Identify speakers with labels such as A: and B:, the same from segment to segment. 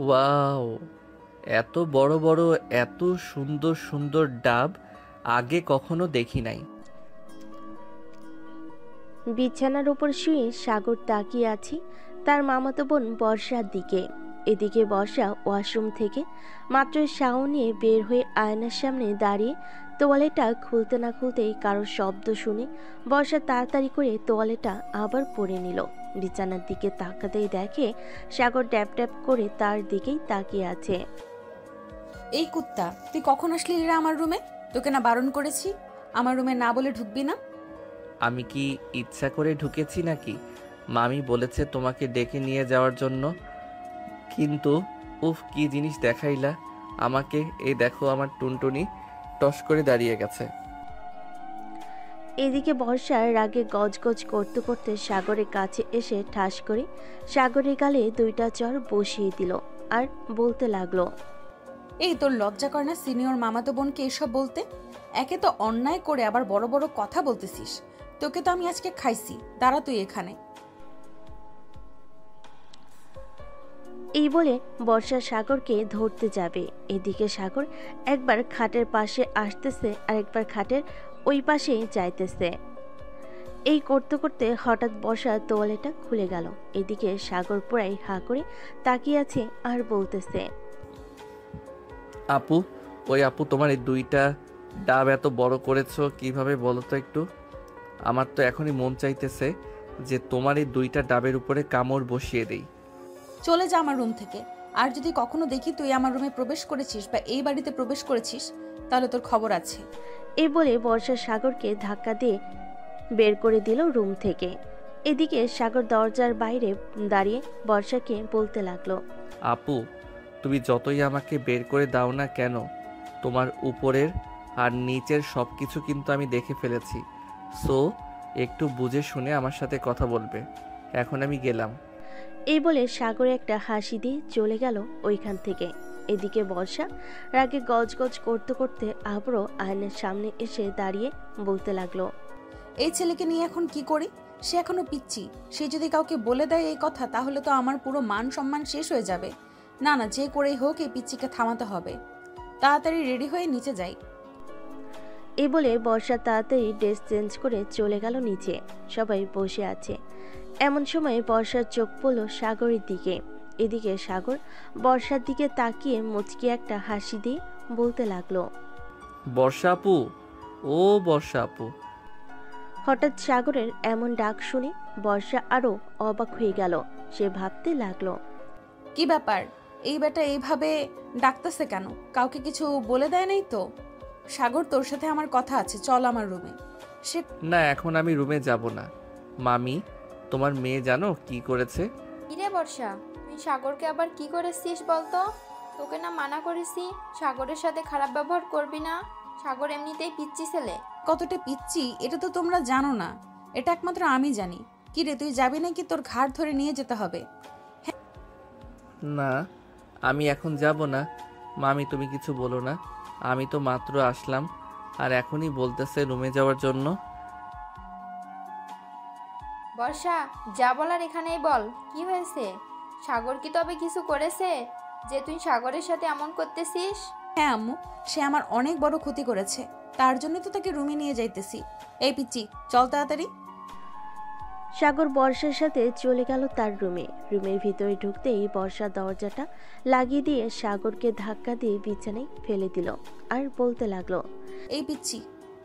A: Wow, এত বড় বড়, এত সুন্দর সুন্দর ডাব আগে কখনো দেখি নাই।
B: বিছানার উপর শুয়ে সাগর তাকিয়ে আছে তার মামাতো বোন বর্ষার দিকে। এদিকে বর্ষা ওয়াশরুম থেকে মাত্র শাওয়ার নিয়ে বের হয়ে আয়নার সামনে দাঁড়িয়ে তোয়ালেটা খুলতে না খুলতেই কারোর শব্দ শুনে বর্ষা তাড়াতাড়ি করে তোয়ালেটা আবার পরে নিল। বিছানার দিকে তাকাতেই দেখে সাগর ড্যাপ ড্যাপ করে তার দিকেই তাকিয়ে আছে।
C: এই কুত্তা, তুই কখন আসলি রে আমার রুমে? তোকে না বারণ করেছি আমার রুমে না বলে ঢুকবি না?
A: আমি কি ইচ্ছা করে ঢুকেছি নাকি? মামি বলেছে তোমাকে ডেকে নিয়ে যাওয়ার জন্য। কিন্তু উফ, কি জিনিস দেখাইলা আমাকে। এই দেখো আমার টুনটুনি টস করে দাঁড়িয়ে গেছে।
B: এদিকে বর্ষার রাগে গজগজ করতে করতে সাগরের কাছে এসে ঠাস করে সাগরের গালে দুইটা চর বসিয়ে দিল আর বলতে লাগলো,
C: এই তোর লজ্জা করে না সিনিয়র মামাতো বোনকে এসব বলতে? একে তো অন্যায় করে আবার বড় বড় কথা বলতেছিস। তোকে তো আমি আজকে খাইছি, দাঁড়া তুই এখানে।
B: এই বলে বর্ষা সাগরকে ধরতে যাবে। এদিকে সাগর একবার খাটের পাশে আসতেছে আর একবার খাটের ওই পাশে যাইতেছে। এই করতে করতে হঠাৎ বর্ষা তোয়ালেটা খুলে গেল। এদিকে সাগর পুরাই হা করে তাকিয়ে আছে আর বলতেছে,
A: আপু, ওই আপু, তোমার এই দুইটা ডাব এত বড় করেছো কিভাবে বলো তো একটু? আমার তো এখনই মন চাইতেছে যে তোমার এই দুইটা ডাবের উপরে কামড় বসিয়ে দেই।
C: চলে যা আমার রুম থেকে। আর যদি কখনো দেখি তুই আমার রুমে প্রবেশ করেছিস বা এই বাড়িতে প্রবেশ করেছিস, তাহলে তোর খবর আছে।
B: এই বলে বর্ষা সাগরকে ধাক্কা দিয়ে বের করে দিল রুম থেকে। এদিকে সাগর দরজার বাইরে দাঁড়িয়ে বর্ষাকে বলতে লাগলো,
A: আপু, তুমি যতই আমাকে বের করে দাও না কেন, তোমার উপরের আর নিচের সব কিছু কিন্তু আমি দেখে ফেলেছি। সো একটু বুঝে শুনে আমার সাথে কথা বলবে। এখন আমি গেলাম।
B: এই বলে সাগরে একটা হাসি দিয়ে চলে গেল ওইখান থেকে। এদিকে বর্ষা রাগে গজগজ করতে করতে আবারও আয়নার সামনে এসে দাঁড়িয়ে বলতে লাগলো,
C: এই ছেলেকে নিয়ে এখন কি করি? সে এখনো পিচ্ছি। সে যদি কাউকে বলে দেয় এই কথা, তাহলে তো আমার পুরো মান সম্মান শেষ হয়ে যাবে। না না, যে করেই হোক এই পিচ্চিকে থামাতে হবে। তাড়াতাড়ি রেডি হয়ে নিচে যাই।
B: এই বলে বর্ষা তাড়াতাড়ি ড্রেস চেঞ্জ করে চলে গেল নিচে। সবাই বসে আছে। এমন সময় বর্ষার চোখ পড়ল সাগরের দিকে। এদিকে সাগর বর্ষার দিকে তাকিয়ে মুচকি একটা হাসি দিয়ে বলতে লাগলো,
A: বর্ষা আপু, ও বর্ষা আপু।
B: হঠাৎ সাগরের এমন ডাক শুনে বর্ষা আরো অবাক হয়ে গেল। সে ভাবতে লাগলো,
C: কি ব্যাপার, এই বেটা এইভাবে ডাকতেছে কেন? কাউকে কিছু বলে দেয় নাই তো? সাগর, তোর সাথে আমার কথা আছে, চল আমার রুমে। সে
A: না, এখন আমি রুমে যাব না। মামি, তোমার মেয়ে জানো কি করেছে?
D: কিরে বর্ষা, তুই সাগরকে আবার কি করেছিস বলতো? তোকে না মানা করেছি সাগরের সাথে খারাপ ব্যবহার করবি না। সাগর এমনিতেই পিচ্চি ছেলে।
C: কতটা পিচ্ছি এটা তো তোমরা জানো না, এটা একমাত্র আমি জানি। কি রে, তুই যাবি নাকি তোর ঘাড় ধরে নিয়ে যেতে হবে?
A: না, আমি এখন যাব না। মামি, তুমি কিছু বলো না। আমি তো মাত্র আসলাম আর এখনই বলতেছে রুমে যাওয়ার জন্য।
D: বর্ষা, যা বলার এখানেই বল, কি হয়েছে? সাগর কি তবে কিছু করেছে যে তুই সাগরের সাথে এমন করতেছিস?
C: হ্যাঁ আম্মু, সে আমার অনেক বড় ক্ষতি করেছে, তার জন্যই তো তাকে রুমে নিয়ে যাইতেছি। এই পিচ্চি, চল তাড়াতাড়ি।
B: সাগর বর্ষার সাথে চলে গেল তার রুমে। রুমের ভিতরে ঢুকতেই বর্ষা দরজাটা লাগিয়ে দিয়ে সাগরকে ধাক্কা দিয়ে বিছানায় ফেলে দিল আর বলতে লাগলো,
C: এই পিচ্চি,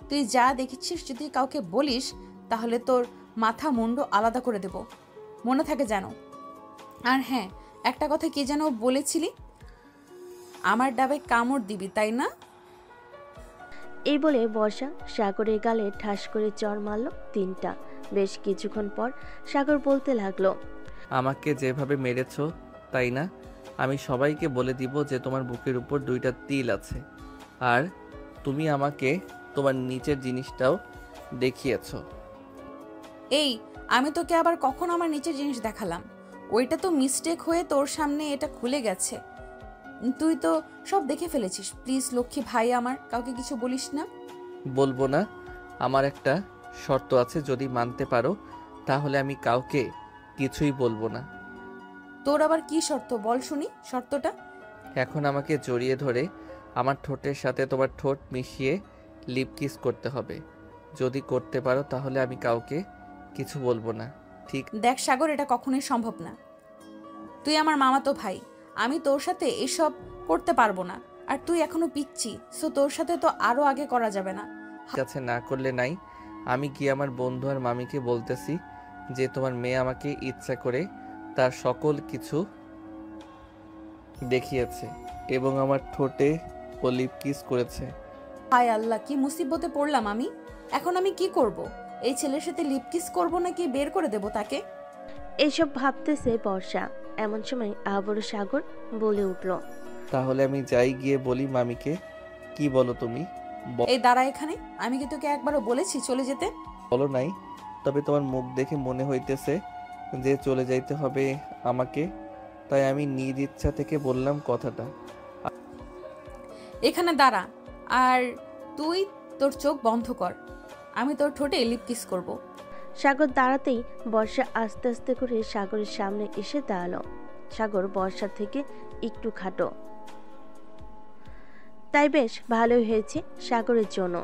C: তুই যা দেখেছিস যদি কাউকে বলিস, তাহলে তোর মাথা মুন্ডু আলাদা করে দেব, মনে থাকে যেন। আর হ্যাঁ, একটা কথা কি যেন বলেছিলি, আমার ডাবে কামড় দিবি, তাই না?
B: এই বলে বর্ষা সাগরের গালে ঠাস করে চড় মারল 3টা। বেশ কিছুক্ষণ পর সাগর বলতে লাগলো,
A: আমাকে যেভাবে মেরেছো, তাই না, আমি সবাইকে বলে দিব যে তোমার বুকের উপর 2টা তিল আছে। আর তুমি আমাকে তোমার নিচের জিনিসটাও দেখিয়েছো।
C: এই, আমি তোকে আবার কখন আমার নিচের জিনিস দেখালাম? ওইটা তো মিস্টেক হয়ে তোর সামনে এটা খুলে গেছে। তুই তো সব দেখে ফেলেছিস। প্লিজ লক্ষ্মী ভাই আমার, কাউকে কিছু বলিস না।
A: বলবো না। আমার একটা শর্ত আছে, যদি মানতে পারো তাহলে আমি কাউকে কিছুই বলবো না।
C: তোর আবার কি শর্ত বল শুনি শর্তটা।
A: এখন আমাকে জড়িয়ে ধরে আমার ঠোঁটের সাথে তোমার ঠোঁট মিশিয়ে লিপ কিস করতে হবে। যদি করতে পারো তাহলে আমি কাউকে কিছু বলবো না, ঠিক?
C: দেখ সাগর, এটা কখনোই সম্ভব না। তুই আমার মামাতো ভাই, আমি তোর সাথে এসব করতে পারবো না। আর তুই এখনো পিচ্ছি, সো তোর সাথে তো আরো আগে করা যাবে না।
A: কাছে না করলে নাই। আমি গিয়ে আমার বন্ধু আর মামিকে বলতেছি যে তোমার মেয়ে আমাকে ইচ্ছা করে তার সকল কিছু দেখিয়েছে এবং আমার ঠোঁটে ও লিপ কিস করেছে।
C: হায় আল্লাহ, কি মুসিবতে পড়লাম আমি। এখন আমি কি করব? এই ছেলের সাথে লিপ কিস করবো নাকি বের করে দেব তাকে?
B: এসব ভাবতেছে বর্ষা। এমন সময় আবারও সাগর বলে উঠল,
A: তাহলে আমি যাই গিয়ে বলি মামিকে। কি বলো তুমি?
C: এই দাঁড়া এখানে। আমি কি তোকে একবারও বলেছি চলে যেতে?
A: বলো নাই, তবে তোমার মুখ দেখে মনে হইতেছে যে চলে যাইতে হবে আমাকে, তাই আমি নিজ ইচ্ছা থেকে বললাম কথাটা।
C: এখানে দাঁড়া, আর তুই তোর চোখ বন্ধ কর। আমি তোর ঠোঁটে লিপ কিস করব।
B: সাগর দাঁড়াতেই বর্ষা আস্তে আস্তে করে সাগরের সামনে এসে দাঁড়ালো। সাগর বর্ষা থেকে একটু খাটো, তাই বেশ ভালোই হয়েছে সাগরের জন্য।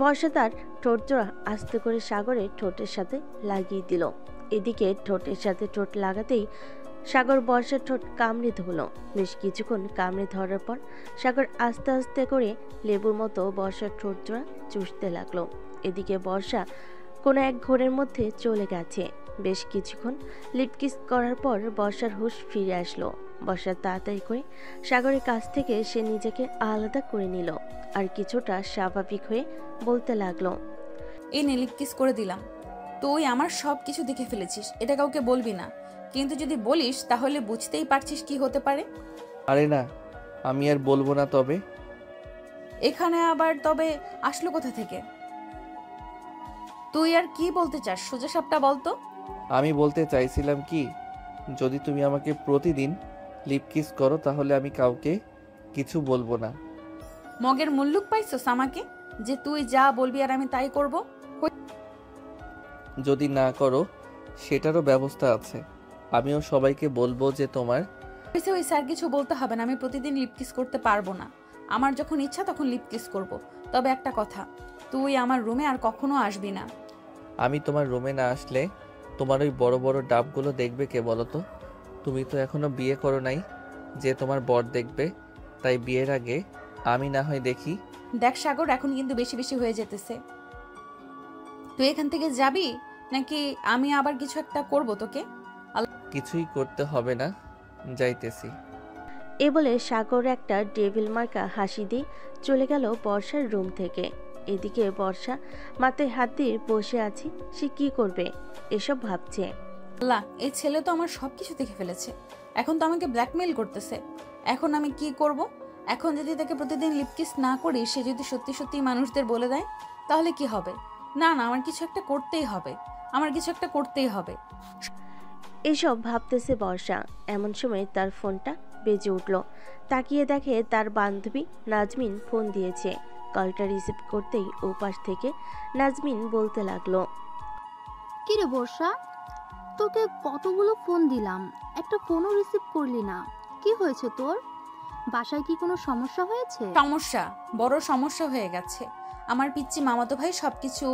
B: বর্ষা তার ঠোঁট জোড়া আস্তে করে সাগরের ঠোঁটের সাথে লাগিয়ে দিল। এদিকে ঠোঁটের সাথে ঠোঁট লাগাতেই সাগর বর্ষার ঠোঁট কামড়ে ধরল। বেশ কিছুক্ষণ কামড়ে ধরার পর সাগর আস্তে আস্তে করে লেবুর মতো বর্ষার ঠোঁট জোড়া চুষতে লাগলো। এদিকে বর্ষা কোনো এক ঘোরের মধ্যে চলে গেছে। বেশ কিছুক্ষণ লিপকিস করার পর বর্ষার হুঁশ ফিরে আসলো। বর্ষা তাড়াতাড়ি করে সাগরের কাছ থেকে সে নিজেকে আলাদা করে নিল আর কিছুটা স্বাভাবিক হয়ে বলতে লাগলো,
C: এই নে লিপ কিস করে দিলাম। তুই আমার সব কিছু দেখে ফেলেছিস, এটা কাউকে বলবি না। কিন্তু যদি বলিস তাহলে বুঝতেই পারছিস কি হতে পারে।
A: আরে না, আমি আর বলবো না। তবে
C: এখানে আবার তবে আসলো কোথা থেকে? তুই আর কি বলতে চাস সোজা সাপটা বলতো।
A: আমি বলতে চাইছিলাম কি, যদি তুমি আমাকে প্রতিদিন লিপ কিস করো তাহলে আমি কাউকে কিছু বলবো না।
C: মগের মুল্লুক পাইছস আমাকে, যে তুই যা বলবি আর আমি তাই করব?
A: যদি না করো সেটারও ব্যবস্থা আছে। আমিও সবাইকে বলবো যে তোমার।
C: ওই স্যার কিছু বলতে হবে না, আমি প্রতিদিন লিপ কিস করতে পারবো না। আমার যখন ইচ্ছা তখন লিপ কিস করব। তবে একটা কথা, তুই আমার রুমে আর কখনো আসবি না।
A: আমি তোমার রুমে না আসলে তোমার ওই বড় বড় ডাবগুলো দেখবে কে বলো তো? তুমি তো এখনো বিয়ে করো নাই যে তোমার বর দেখবে, তাই বিয়ের আগে আমি না হয় দেখি।
C: দেখ সাগর, এখন কিন্তু বেশি বেশি হয়ে যেতেছে। তুই এখান থেকে যাবি নাকি আমি আবার কিছু একটা করব তোকে?
A: কিছুই করতে হবে না, যাইতেছি।
B: এ বলে সাগর একটা ডেভিল মার্কা হাসি দিয়ে চলে গেল বর্ষার রুম থেকে। এদিকে বর্ষা মাথায় হাত দিয়ে বসে আছে। সে কি করবে এসব ভাবছে।
C: আল্লাহ, এই ছেলে তো আমার সবকিছু দেখে ফেলেছে। এখন তো আমাকে ব্ল্যাকমেইল করতেছে। এখন আমি কি করব? এখন যদি তাকে প্রতিদিন লিপকিস না করি, সে যদি সত্যি সত্যি মানুষদের বলে দেয়, তাহলে কি হবে? না না, আমার কিছু একটা করতেই হবে। আমার কিছু একটা করতেই হবে।
B: এসব ভাবতেছে বর্ষা। এমন সময় তার ফোনটা বেজে উঠল। তাকিয়ে দেখে তার বান্ধবী নাজমিন ফোন দিয়েছে। কলটা রিসিভ করতেই ওপাশ থেকে নাজমিন বলতে লাগলো,
E: কিরে বর্ষা, তোকে কতগুলো ফোন দিলাম, একটা ফোনও রিসিভ করলি না। কি হয়েছে তোর? বাসায় কি কোনো সমস্যা হয়েছে?
C: সমস্যা, বড় সমস্যা হয়ে গেছে। আমার পিচ্চি মামাতো ভাই সবকিছু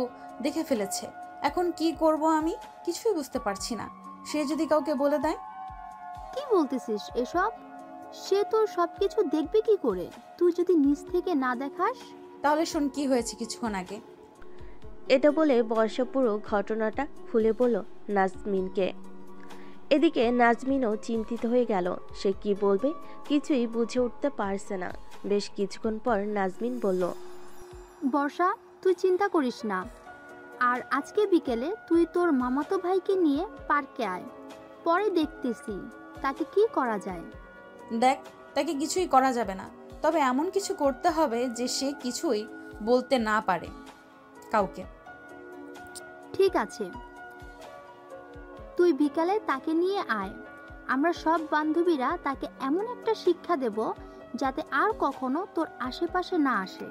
C: দেখে ফেলেছে। এখন কি করব আমি কিছুই বুঝতে পারছি না। সে যদি কাউকে বলে দেয়?
E: কি বলতেছিস এসব? সে তোর সবকিছু দেখবে কি করে, তুই যদি নিজ থেকে না দেখাস?
C: তাহলে শোন কি হয়েছে কিছুক্ষণ আগে।
B: এটা বলে বর্ষা পুরো ঘটনাটা খুলে বলল নাজমিনকে। এদিকে নাজমিনও চিন্তিত হয়ে গেল। সে কি বলবে কিছুই বুঝে উঠতে পারছে না। বেশ কিছুক্ষণ পর নাজমিন বলল,
E: বর্ষা, তুই চিন্তা করিস না। আর আজকে বিকেলে তুই তোর মামাতো ভাইকে নিয়ে পার্কে আয়, পরে দেখতেছি তাকে কি করা যায়।
C: দেখ, তাকে কিছুই করা যাবে না, তবে এমন কিছু করতে হবে যে সে কিছুই বলতে না পারে কাউকে।
E: ঠিক আছে, তুই বিকালে তাকে নিয়ে আয়। আমরা সব বান্ধবীরা তাকে এমন একটা শিক্ষা দেব যাতে আর কখনো তোর আশেপাশে না আসে।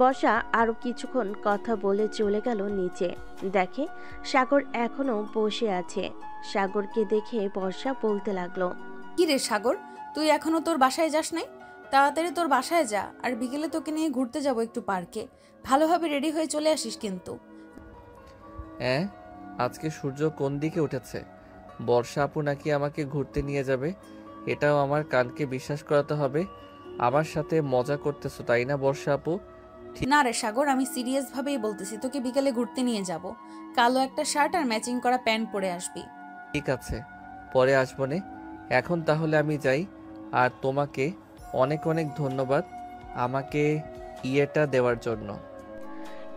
B: বর্ষা আরো কিছুক্ষণ কথা বলে চলে গেল নিচে। দেখে সাগর এখনো বসে আছে। সাগরকে দেখে বর্ষা বলতে লাগলো,
C: কি রে সাগর, তুই এখনো তোর বাসায় যাস নাই? তাড়াতাড়ি তোর বাসায় যা, আর বিকেলে তোকে নিয়ে ঘুরতে যাবো একটু পার্কে। ভালোভাবে রেডি হয়ে চলে আসিস কিন্তু।
A: হ্যাঁ, আজকে সূর্য কোন দিকে উঠেছে? বর্ষা আপু নাকি আমাকে ঘুরতে নিয়ে যাবে? এটাও আমার কানকে বিশ্বাস করাতে হবে। আমার সাথে মজা করতেছো তাই না বর্ষা আপু?
C: না রে সাগর, আমি সিরিয়াস ভাবেই বলতেছি, তোকে বিকেলে ঘুরতে নিয়ে যাব। কালো একটা শার্ট আর ম্যাচিং করা প্যান্ট পরে আসবি।
A: ঠিক আছে, পরে আসবো নে। এখন তাহলে আমি যাই। আর তোমাকে অনেক অনেক ধন্যবাদ আমাকে ইয়েটা দেওয়ার জন্য।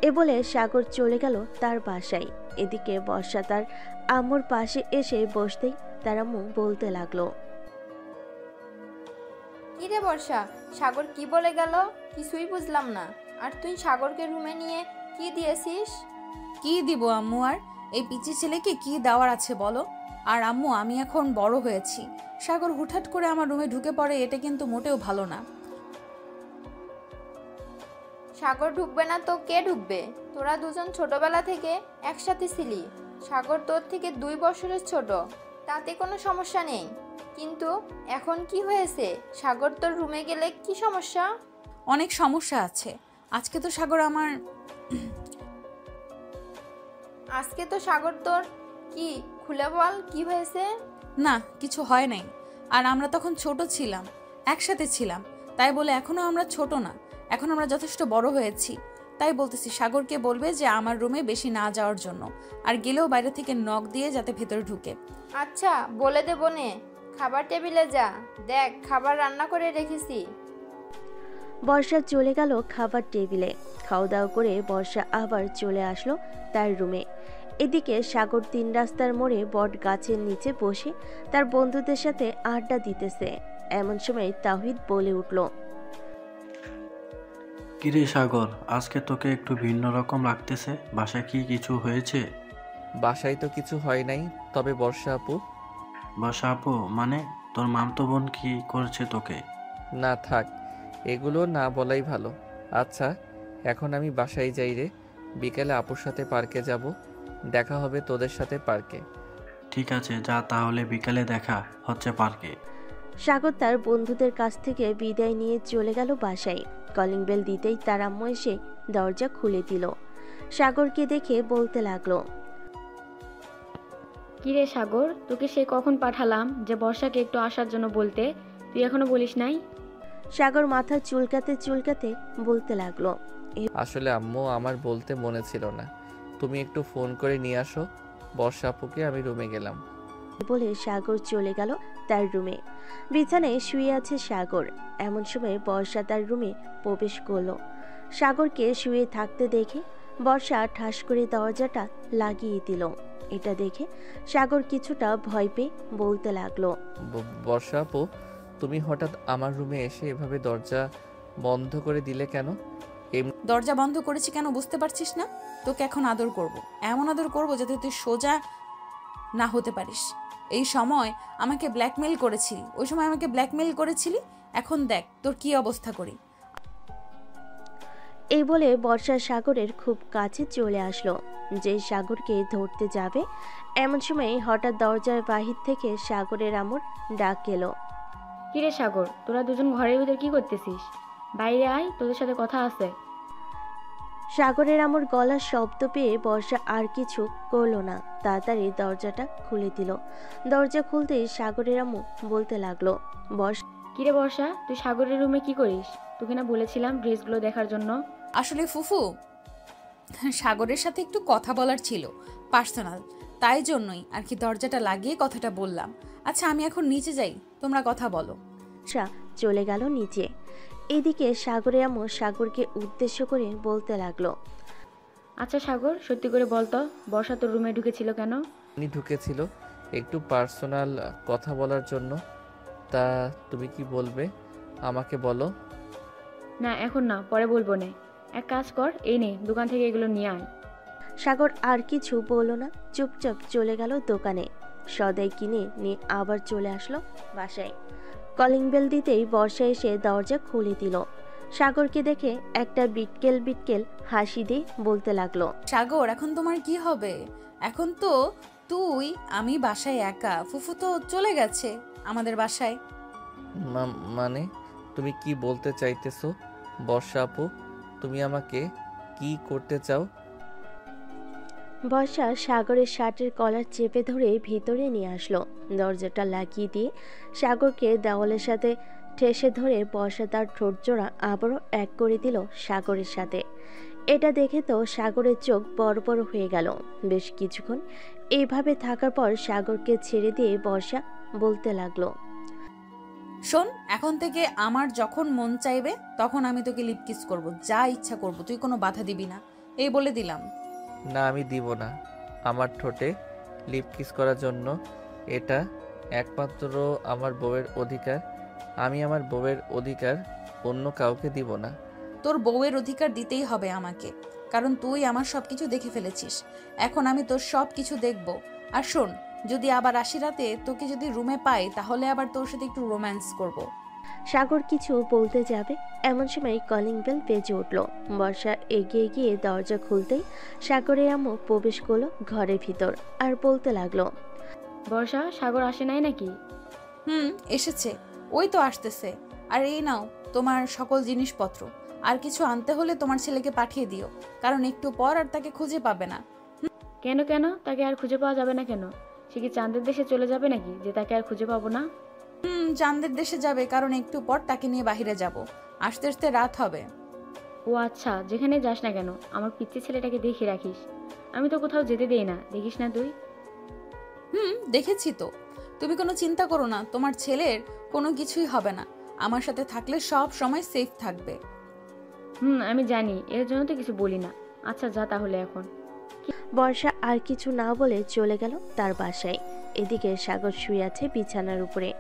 B: এ বলে সাগর চলে গেল তার বাসায়। এদিকে বর্ষা তার আম্মুর পাশে এসে বসতেই তার আম্মু বলতে লাগলো,
D: কি রে বর্ষা, সাগর কি বলে গেল? কিছুই বুঝলাম না। আর তুই সাগরকে রুমে নিয়ে কি দিয়েছিস?
C: কি দিব আম্মু, আর এই পিচি ছেলেকে কি দেওয়ার আছে বলো? আর আম্মু, আমি এখন বড় হয়েছি। সাগর হুটহাট করে আমার রুমে ঢুকে পড়ে, এটা কিন্তু মোটেও ভালো না।
D: সাগর ঢুকবে না তো কে ঢুকবে? তোরা দুজন ছোটবেলা থেকে একসাথে ছিলি। সাগর তোর থেকে 2 বছরের ছোট, তাতে কোনো সমস্যা নেই। কিন্তু এখন কি হয়েছে? সাগর তোর রুমে গেলে কি সমস্যা?
C: অনেক সমস্যা আছে। আজকে তো সাগর
D: তোর কি খুলে বল, কি হয়েছে?
C: না, কিছু হয় নাই। আর আমরা তখন ছোট ছিলাম, একসাথে ছিলাম। তাই বলে এখনো আমরা ছোট না, এখন আমরা যথেষ্ট বড় হয়েছি। তাই বলতেছি, সাগরকে বলবে যে আমার রুমে বেশি না যাওয়ার জন্য, আর গেলেও বাইরে থেকে নক দিয়ে যাতে ভেতরে ঢুকে।
D: আচ্ছা, বলে দেবো নে। খাবার টেবিলে যা, দেখ খাবার রান্না করে রেখেছি।
B: বর্ষা চলে গেল খাবার টেবিলে। খাওয়া দাওয়া করে বর্ষা আবার চলে আসলো তার রুমে। এদিকে সাগর 3 রাস্তার মোড়ে বট গাছের নিচে বসে তার বন্ধুদের সাথে আড্ডা দিতেছে। এমন সময় তাওহিদ বলে উঠল,
F: কিরে সাগর, আজকে তোকে একটু ভিন্ন রকম লাগতেছে। বাসায় কি কিছু হয়েছে?
A: বাসায় তো কিছু হয় নাই, তবে বর্ষা আপু।
F: বাসা আপু মানে তোর মামতো বোন কি করেছে তোকে?
A: না থাক, এগুলো না বলাই ভালো। আচ্ছা, এখন আমি বাসায় যাই রে। বিকেলে আপুর সাথে পার্কে যাব। দেখা হবে তোদের সাথে পার্কে।
F: ঠিক আছে, যা তাহলে, বিকেলে দেখা হচ্ছে পার্কে।
B: সাগর তার বন্ধুদের কাছ থেকে বিদায় নিয়ে চলে গেল বাসায়। কলিং বেল দিতেই তার আম্মু এসে দরজা খুলে দিল। সাগরকে দেখে বলতে লাগলো,
G: কিরে সাগর, তোকে সে কখন পাঠালাম যে বর্ষাকে একটু আসার জন্য বলতে, তুই এখনো বলিস নাই?
B: সাগর মাথা চুলকাতে চুলকাতে বলতে লাগলো,
A: আসলে আম্মু, আমার বলতে মনে ছিল না। তুমি একটু ফোন করে নিয়ে আসো বর্ষা আপুকে। আমি রুমে গেলাম।
B: বলে সাগর চলে গেল তার রুমে। বিছানায় শুয়ে আছে সাগর। এমন সময় বর্ষা তার রুমে প্রবেশ করলো। সাগরকে শুয়ে থাকতে দেখে বর্ষা ঠাস করে দরজাটা লাগিয়ে দিল। এটা দেখে সাগর কিছুটা ভয় পেয়ে বলতে লাগলো,
A: বর্ষা আপু, তুমি হঠাৎ আমার রুমে এসে এভাবে দরজা বন্ধ করে দিলে কেন?
C: দরজা বন্ধ করেছি কেন বুঝতে পারছিস না? তোকে এখন আদর করব, এমন আদর করব যাতে তুই সোজা না হতে পারিস। এই সময় আমাকে ব্ল্যাকমেল করেছিলি, ওই সময় আমাকে ব্ল্যাকমেল করেছিলি, এখন দেখ তোর কি অবস্থা করি।
B: এই বলে বর্ষা সাগরের খুব কাছে চলে আসলো। যে সাগরকে ধরতে যাবে এমন সময় হঠাৎ দরজার বাহির থেকে সাগরের আমর ডাক এলো,
G: কিরে সাগর, তোরা দুজন ঘরের ভিতর কি করতেছিস? বাইরে আয়, তোদের সাথে কথা আছে।
B: সাগরের আমর গলার শব্দ পেয়ে বর্ষা আর কিছু করলো না, তাড়াতাড়ি দরজাটা খুলে দিল। দরজা খুলতেই সাগরের আম্মু বলতে লাগলো,
G: কিরে বর্ষা, তুই সাগরের রুমে কি করিস? তোকে না বলেছিলাম ড্রেসগুলো দেখার জন্য।
C: আসলে ফুফু, সাগরের সাথে একটু কথা বলার ছিল, পার্সোনাল, তাই জন্যই আর কি দরজাটা লাগিয়ে কথাটা বললাম। আচ্ছা, আমি এখন নিচে যাই, তোমরা কথা বলো।
B: বর্ষা চলে গেল নিচে। এদিকে সাগরের আম্মু সাগরকে উদ্দেশ্য করে বলতে লাগলো,
G: আচ্ছা সাগর, সত্যি করে বলতো, বর্ষা তোর রুমে ঢুকেছিল কেন?
A: উনি ঢুকেছিল একটু পার্সোনাল কথা বলার জন্য। তা তুমি কি বলবে আমাকে বলো।
G: না এখন না, পরে বলবো নে। এক কাজ কর, এই নে, দোকান থেকে এগুলো নিয়ে আয়।
B: সাগর আর কিছু বলল না, চুপচাপ চলে গেল দোকানে। সদাই কিনে নিয়ে আবার চলে আসলো বাসায়। কলিং বেল দিতেই বর্ষা এসে দরজা খুলে দিল। সাগরকে দেখে একটা বিটকেল বিটকেল হাসি দিয়ে বলতে লাগলো,
C: সাগর, এখন তোমার কি হবে? এখন তো তুই আমি বাসায় একা, ফুফু তো চলে গেছে আমাদের বাসায়।
A: মানে তুমি কি বলতে চাইতেছো বর্ষা আপু? তুমি আমাকে কি করতে চাও?
B: বর্ষা সাগরের শার্টের কলার চেপে ধরে ভিতরে নিয়ে আসলো। দরজাটা লাগিয়ে দিয়ে সাগরকে দেওয়ালের সাথে ঠেসে ধরে বর্ষা তার ঠোঁট জোড়া আবারও এক করে দিল সাগরের সাথে। এটা দেখে তো সাগরের চোখ বড় বড় হয়ে গেল। বেশ কিছুক্ষণ এইভাবে থাকার পর সাগরকে ছেড়ে দিয়ে বর্ষা বলতে লাগলো,
C: শোন, এখন থেকে আমার যখন মন চাইবে তখন আমি তোকে লিপ কিস করবো, যা ইচ্ছা করব, তুই কোনো বাধা দিবি না, এই বলে দিলাম।
A: না, আমি দিব না। আমার ঠোঁটে লিপ কিস করার জন্য এটা একমাত্র আমার বউয়ের অধিকার। আমি আমার বউয়ের অধিকার অন্য কাউকে দিব না।
C: তোর বউয়ের অধিকার দিতেই হবে আমাকে, কারণ তুই আমার সবকিছু দেখে ফেলেছিস। এখন আমি তোর সব কিছু দেখব। আর শোন, যদি আবার আসি রাতে তোকে যদি রুমে পাই তাহলে আবার তোর সাথে একটু রোম্যান্স করব।
B: সাগর কিছু বলতে যাবে এমন সময় কলিং বেল বেজে উঠল। বর্ষা এগিয়ে গিয়ে দরজা খুলতেই সাগরের আম্মু প্রবেশ করলো ঘরের ভিতর আর বলতে লাগলো,
G: বর্ষা, সাগর আসে নাই নাকি?
C: এসেছে, ওই তো আসতেছে। আর এই নাও তোমার সকল জিনিসপত্র। আর কিছু আনতে হলে তোমার ছেলেকে পাঠিয়ে দিও, কারণ একটু পর আর তাকে খুঁজে পাবে না।
G: কেন কেন? তাকে আর খুঁজে পাওয়া যাবে না কেন? সে কি চাঁদের দেশে চলে যাবে নাকি যে তাকে আর খুঁজে পাবো না?
C: চাঁদের দেশে যাবে, কারণ একটু পর তাকে নিয়ে বাহিরে যাব, আসতে আসতে রাত হবে।
G: ও আচ্ছা, যেখানে যাস না কেন আমার পিচ্চি ছেলেটাকে দেখে রাখিস। আমি তো কোথাও যেতে দেই না, দেখিস না তুই?
C: দেখেছি তো। তুমি কোনো চিন্তা করো না, তোমার ছেলের কোনো কিছুই হবে না। আমার সাথে থাকলে সব সময় সেফ থাকবে।
G: আমি জানি, এর জন্য তো কিছু বলি না। আচ্ছা যা তাহলে এখন।
B: বর্ষা আর কিছু না বলে চলে গেল তার বাসায়। এদিকে সাগর শুয়ে আছে বিছানার উপরে।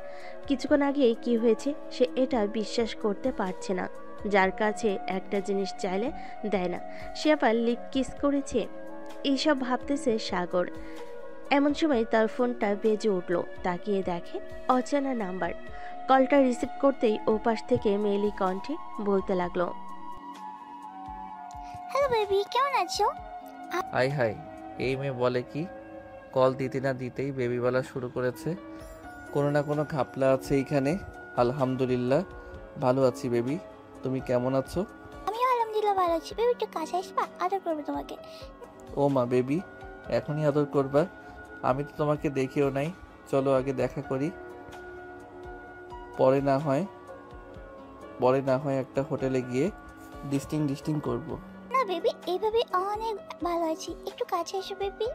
B: কিছুক্ষণ আগে কি হয়েছে সে এটা বিশ্বাস করতে পারছে না। যার কাছে একটা জিনিস চাইলে দেয় না, সে আবার লিপ কিস করেছে। এইসব ভাবতেছে সাগর। এমন সময় তার ফোনটা বেজে উঠল। তাকিয়ে দেখে অচেনা নাম্বার। কলটা রিসিভ করতেই ওপাশ থেকে মেয়েলি কণ্ঠে বলতে লাগলো,
H: হ্যালো বেবি, কেমন আছো?
A: হাই হাই, এই মেয়ে বলে কি? কল দিতে না দিতেই বেবি বলা শুরু করেছে। কোনো না কোনো ঘাপলা আছে এইখানে। আলহামদুলিল্লাহ ভালো আছি বেবি, তুমি কেমন আছো?
H: আমিও আলহামদুলিল্লাহ ভালো আছি। বেবি একটু কাছে আসবা, আদর করবো তোমাকে।
A: ও মা, বেবি এখনই আদর করবা? আমি তো তোমাকে দেখেও নাই। চলো আগে দেখা করি, পরে না হয় একটা হোটেলে গিয়ে ডিস্টিং করবো।
H: না বেবি, এইভাবে অনেক ভালো আছি, একটু কাছে এসো বেবি।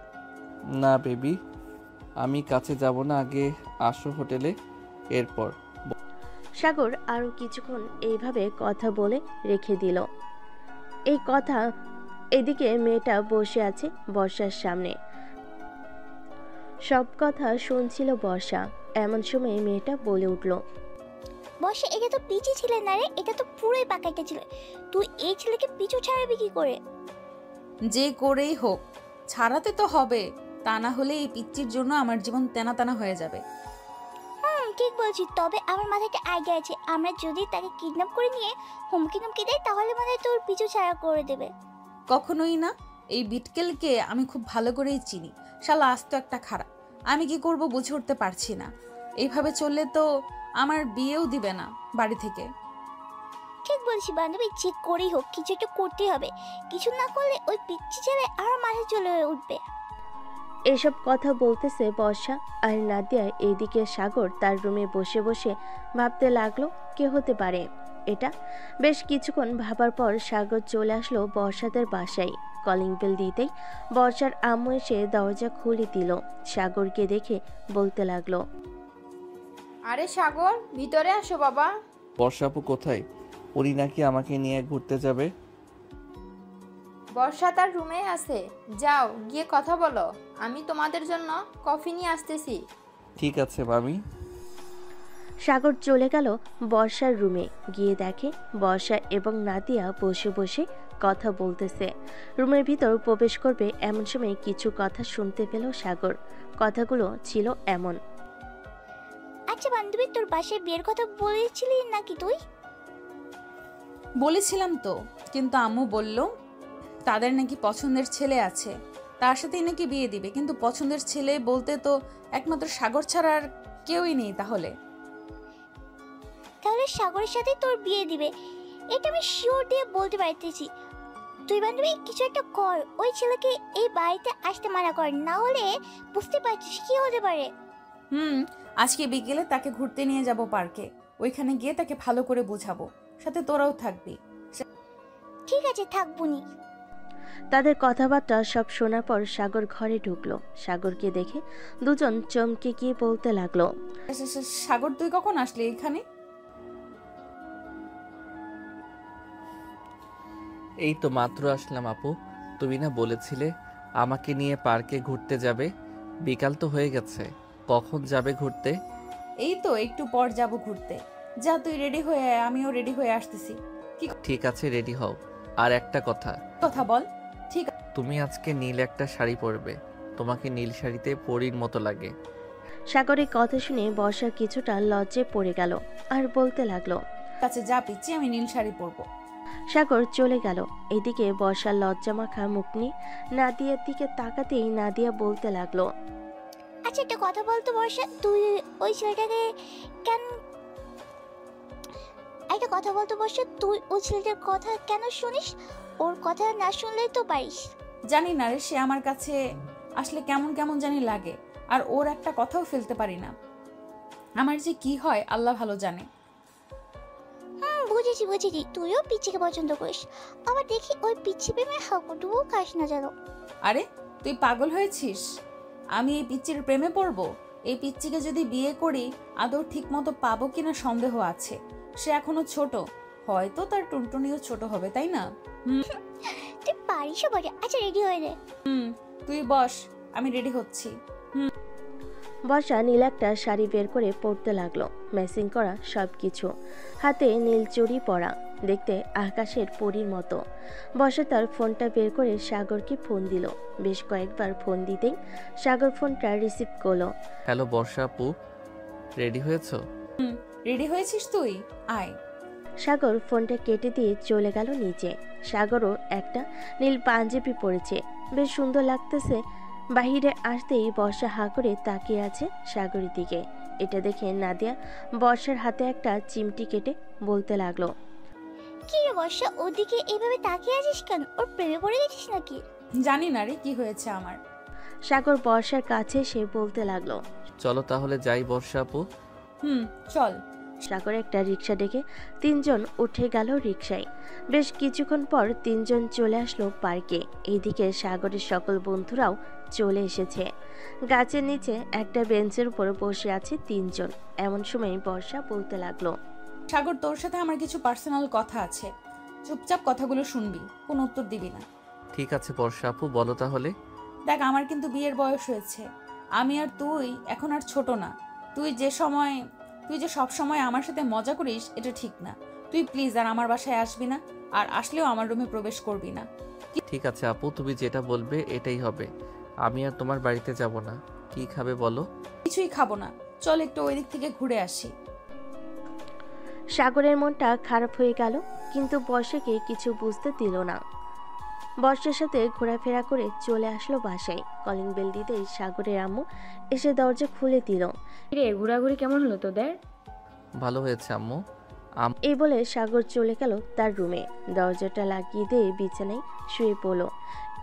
A: না বেবি, আমি কাছে যাব না, আগে আসো হোটেলে, এরপর।
B: সাগর আরো কিছুক্ষণ এইভাবে কথা বলে রেখে দিল। এই কথা এদিকে মেয়েটা বসে আছে বর্ষার সামনে, সব কথা শুনছিল বর্ষা। এমন সময় মেয়েটা বলে উঠল,
H: বসে, এটা তো পিচি ছিলে না রে, এটা তো পুরোই পাকা একটা ছিল। তুই এই ছেলেকে পিছু ছাড়াবি কি করে?
C: যে করেই হোক ছাড়াতে তো হবে, তা না হলে এই পিচ্চির জন্য আমার জীবন তেনা তেনা হয়ে যাবে।
H: ঠিক বলছি, তবে আমার মাথায় একটা আইডিয়া আছে। আমরা যদি তাকে কিডন্যাপ করে নিয়ে হুমকি টুমকি দেয় তাহলে মনে হয় তোর পিছু ছাড়া করে দেবে।
C: কখনোই না। এই বিটকেলকে আমি খুব ভালো করেই চিনি। শালা আস্ত একটা খারাপ। আমি কি করব বুঝে উঠতে পারছি না। এইভাবে চললে তো আমার বিয়েও দিবে না বাড়ি থেকে।
H: ঠিক বলছি বান্ধবী, যে করেই হোক কিছু একটা করতেই হবে। কিছু না করলে ওই পিচ্ছি ছেলে আরো মাথায় চলে উঠবে।
B: এসব কথা বলতেছে বর্ষা আর নাদিয়া। এইদিকে সাগর তার রুমে বসে বসে ভাবতে লাগলো কে হতে পারে এটা। বেশ কিছুক্ষণ ভাবার পর সাগর চলে আসলো বর্ষাদের বাসায়। কলিং বেল দিতেই বর্ষার আম্মু এসে দরজা খুলে দিল। সাগরকে দেখে বলতে লাগলো,
D: আরে সাগর, ভিতরে আসো বাবা।
A: বর্ষা আপু কোথায়? উনি নাকি আমাকে নিয়ে ঘুরতে যাবে।
D: বর্ষা তার রুমে আছে, যাও গিয়ে কথা বলো। আমি তোমাদের জন্য কফি নিয়ে আসতেছি।
A: ঠিক আছে মামি।
B: সাগর চলে গেল বর্ষার রুমে। গিয়ে দেখে বর্ষা এবং নাদিয়া বসে বসে কথা বলতেছে। রুমের ভিতর প্রবেশ করবে এমন সময় কিছু কথা শুনতে পেল সাগর। কথাগুলো ছিল এমন,
H: আচ্ছা বান্ধবী, তোর বাসায় বিয়ের কথা বলেছিলি নাকি তুই?
C: বলেছিলাম তো, কিন্তু আম্মু বলল তাদের নাকি পছন্দের ছেলে আছে, তার সাথেই নাকি বিয়ে দিবে। কিন্তু পছন্দের ছেলে বলতে তো একমাত্র সাগর ছাড়া আর কেউই নেই। তাহলে
H: তাহলে সাগরের সাথে তোর বিয়ে দিবে, এটা আমি শিওর দিয়ে বলতে পারতেছি। তুই বান্ধবী কিছু একটা কর, ওই ছেলেকে এই বাড়িতে আসতে মানা কর, না হলে বুঝতে পারছিস কি হতে পারে।
C: আজকে বিকেলে তাকে ঘুরতে নিয়ে যাব পার্কে, ওইখানে গিয়ে তাকে ভালো করে বোঝাবো, সাথে তোরাও থাকবি।
H: ঠিক আছে, থাকবুনি।
B: তাদের কথাবার্তা সব শোনার পর সাগর ঘরে ঢুকলো। সাগরকে দেখে দুজন চমকে গিয়ে বলতে লাগলো,
C: সাগর তুই কখন আসলি এখানে?
A: এই তো মাত্র আসলাম আপু। তুমি না বলেছিলে আমাকে নিয়ে পার্কে ঘুরতে যাবে? বিকাল তো হয়ে গেছে, কখন যাবে ঘুরতে?
C: এই তো একটু পর যাব ঘুরতে। যা তুই রেডি হয়ে আয়, আমিও রেডি হয়ে আসতেছি।
A: ঠিক আছে, রেডি হও। আর একটা কথা
C: বল। ঠিক
A: তুমি আজকে নীল একটা শাড়ি পরবে, তোমাকে নীল শাড়িতে পরীর মতো লাগে।
B: সাগরের কথা শুনে বর্ষা কিছুটা লজ্জে পড়ে গেল আর বলতে লাগলো,
C: আছে, যা পিচ্ছি, আমি নীল শাড়ি পরবো।
B: সাগর চলে গেল। এদিকে বর্ষার লজ্জা মাখা মুখ নিয়ে নাদিয়ার দিকে তাকাতেই নাদিয়া বলতে লাগলো,
H: আচ্ছা একটা কথা বলতো বর্ষা, তুই ওই ছেলেটাকে কেন একটা কথা বলতো বর্ষা, তুই ওই ছেলেটার কথা কেন শুনিস? ওর কথা না শুনলেই তো পারিস।
C: জানি না রে, সে আমার কাছে আসলে কেমন কেমন জানি লাগে, আর ওর একটা কথাও ফেলতে পারি না। আমার যে কি হয় আল্লাহ ভালো জানে।
H: বুঝেছি, তুইও পিচ্ছিকে পছন্দ করিস, আবার দেখি ওই পিচ্ছি প্রেমে হাঁকুটুকু খাস না যেন।
C: আরে তুই পাগল হয়েছিস? আমি এই পিচ্চির প্রেমে পড়বো? এই পিচ্চিকে যদি বিয়ে করি আদৌ ঠিক মতো পাবো কিনা সন্দেহ আছে। সে এখনো ছোট, হয়তো তার টুনটুনিও ছোট হবে, তাই না?
H: তুই পারিস বটে। আচ্ছা রেডি হয়ে নে।
C: তুই বস, আমি রেডি হচ্ছি।
B: বর্ষা নীল একটা শাড়ি বের করে পরতে লাগলো, ম্যাচিং করা সবকিছু, হাতে নীল চুড়ি পরা, দেখতে আকাশের পরীর মতো। বর্ষা তার ফোনটা বের করে সাগরকে ফোন দিল। বেশ কয়েকবার ফোন দিতেই সাগর ফোনটা রিসিভ করলো।
A: হ্যালো বর্ষা আপু, রেডি হয়েছো?
C: রেডি হয়েছিস তুই? আয়।
B: সাগর ফোনটা কেটে দিয়ে চলে গেল নিচে। সাগরও একটা নীল পাঞ্জাবি পরেছে, বেশ সুন্দর লাগতেছে। বাহিরে আসতেই বর্ষা হাঁ করে তাকিয়ে আছে সাগরের দিকে। এটা দেখে নাদিয়া বর্ষার হাতে একটা চিমটি কেটে বলতে লাগলো,
H: কি রে বর্ষা, ওদিকে এইভাবে তাকিয়ে আছিস কেন? ওর প্রেমে পড়ে গেছিস নাকি?
C: জানি না রে কি হয়েছে আমার।
B: সাগর বর্ষার কাছে সে বলতে লাগলো,
A: চলো তাহলে যাই বর্ষা আপু।
C: চল।
B: সাগর একটা রিক্সা ডেকে তিনজন উঠে গেল রিক্সায়। বেশ কিছুক্ষণ পর তিনজন চলে আসলো পার্কে। এইদিকে সাগরের সকল বন্ধুরাও চলে এসেছে। গাছের নিচে একটা বেঞ্চের উপর বসে আছে তিনজন। এমন সময় বর্ষা বলতে লাগলো,
C: সাগর তোর সাথে আমার কিছু পার্সোনাল কথা আছে, চুপচাপ কথাগুলো শুনবি, কোনো উত্তর দিবি না।
A: ঠিক আছে বর্ষা আপু, বলো তাহলে।
C: দেখ, আমার কিন্তু বিয়ের বয়স হয়েছে। আমি আর তুই এখন আর ছোট না। তুই যে সব সময় আমার সাথে মজা করিস এটা ঠিক না। তুই প্লিজ আর আমার বাসায় আসবি না, আর আসলেও আমার রুমে প্রবেশ করবি না।
A: ঠিক আছে আপু, তুমি যেটা বলবে এটাই হবে। আমি আর তোমার বাড়িতে যাব না। কি খাবে বলো?
C: কিছুই খাবো না, চল একটু ওই দিক থেকে ঘুরে আসি।
B: সাগরের মনটা খারাপ হয়ে গেল, কিন্তু বর্ষাকে কিছু বুঝতে দিল না। বর্ষার সাথে ঘোরাফেরা করে চলে আসলো বাসায়। কলিং বেল দিতেই সাগরের আম্মু এসে দরজা খুলে দিল।
G: রে, ঘোরাঘুরি কেমন হলো তোদের?
A: ভালো হয়েছে আম্মু।
B: এই বলে সাগর চলে গেল তার রুমে, দরজাটা লাগিয়ে দিয়ে বিছানায় শুয়ে পড়ল।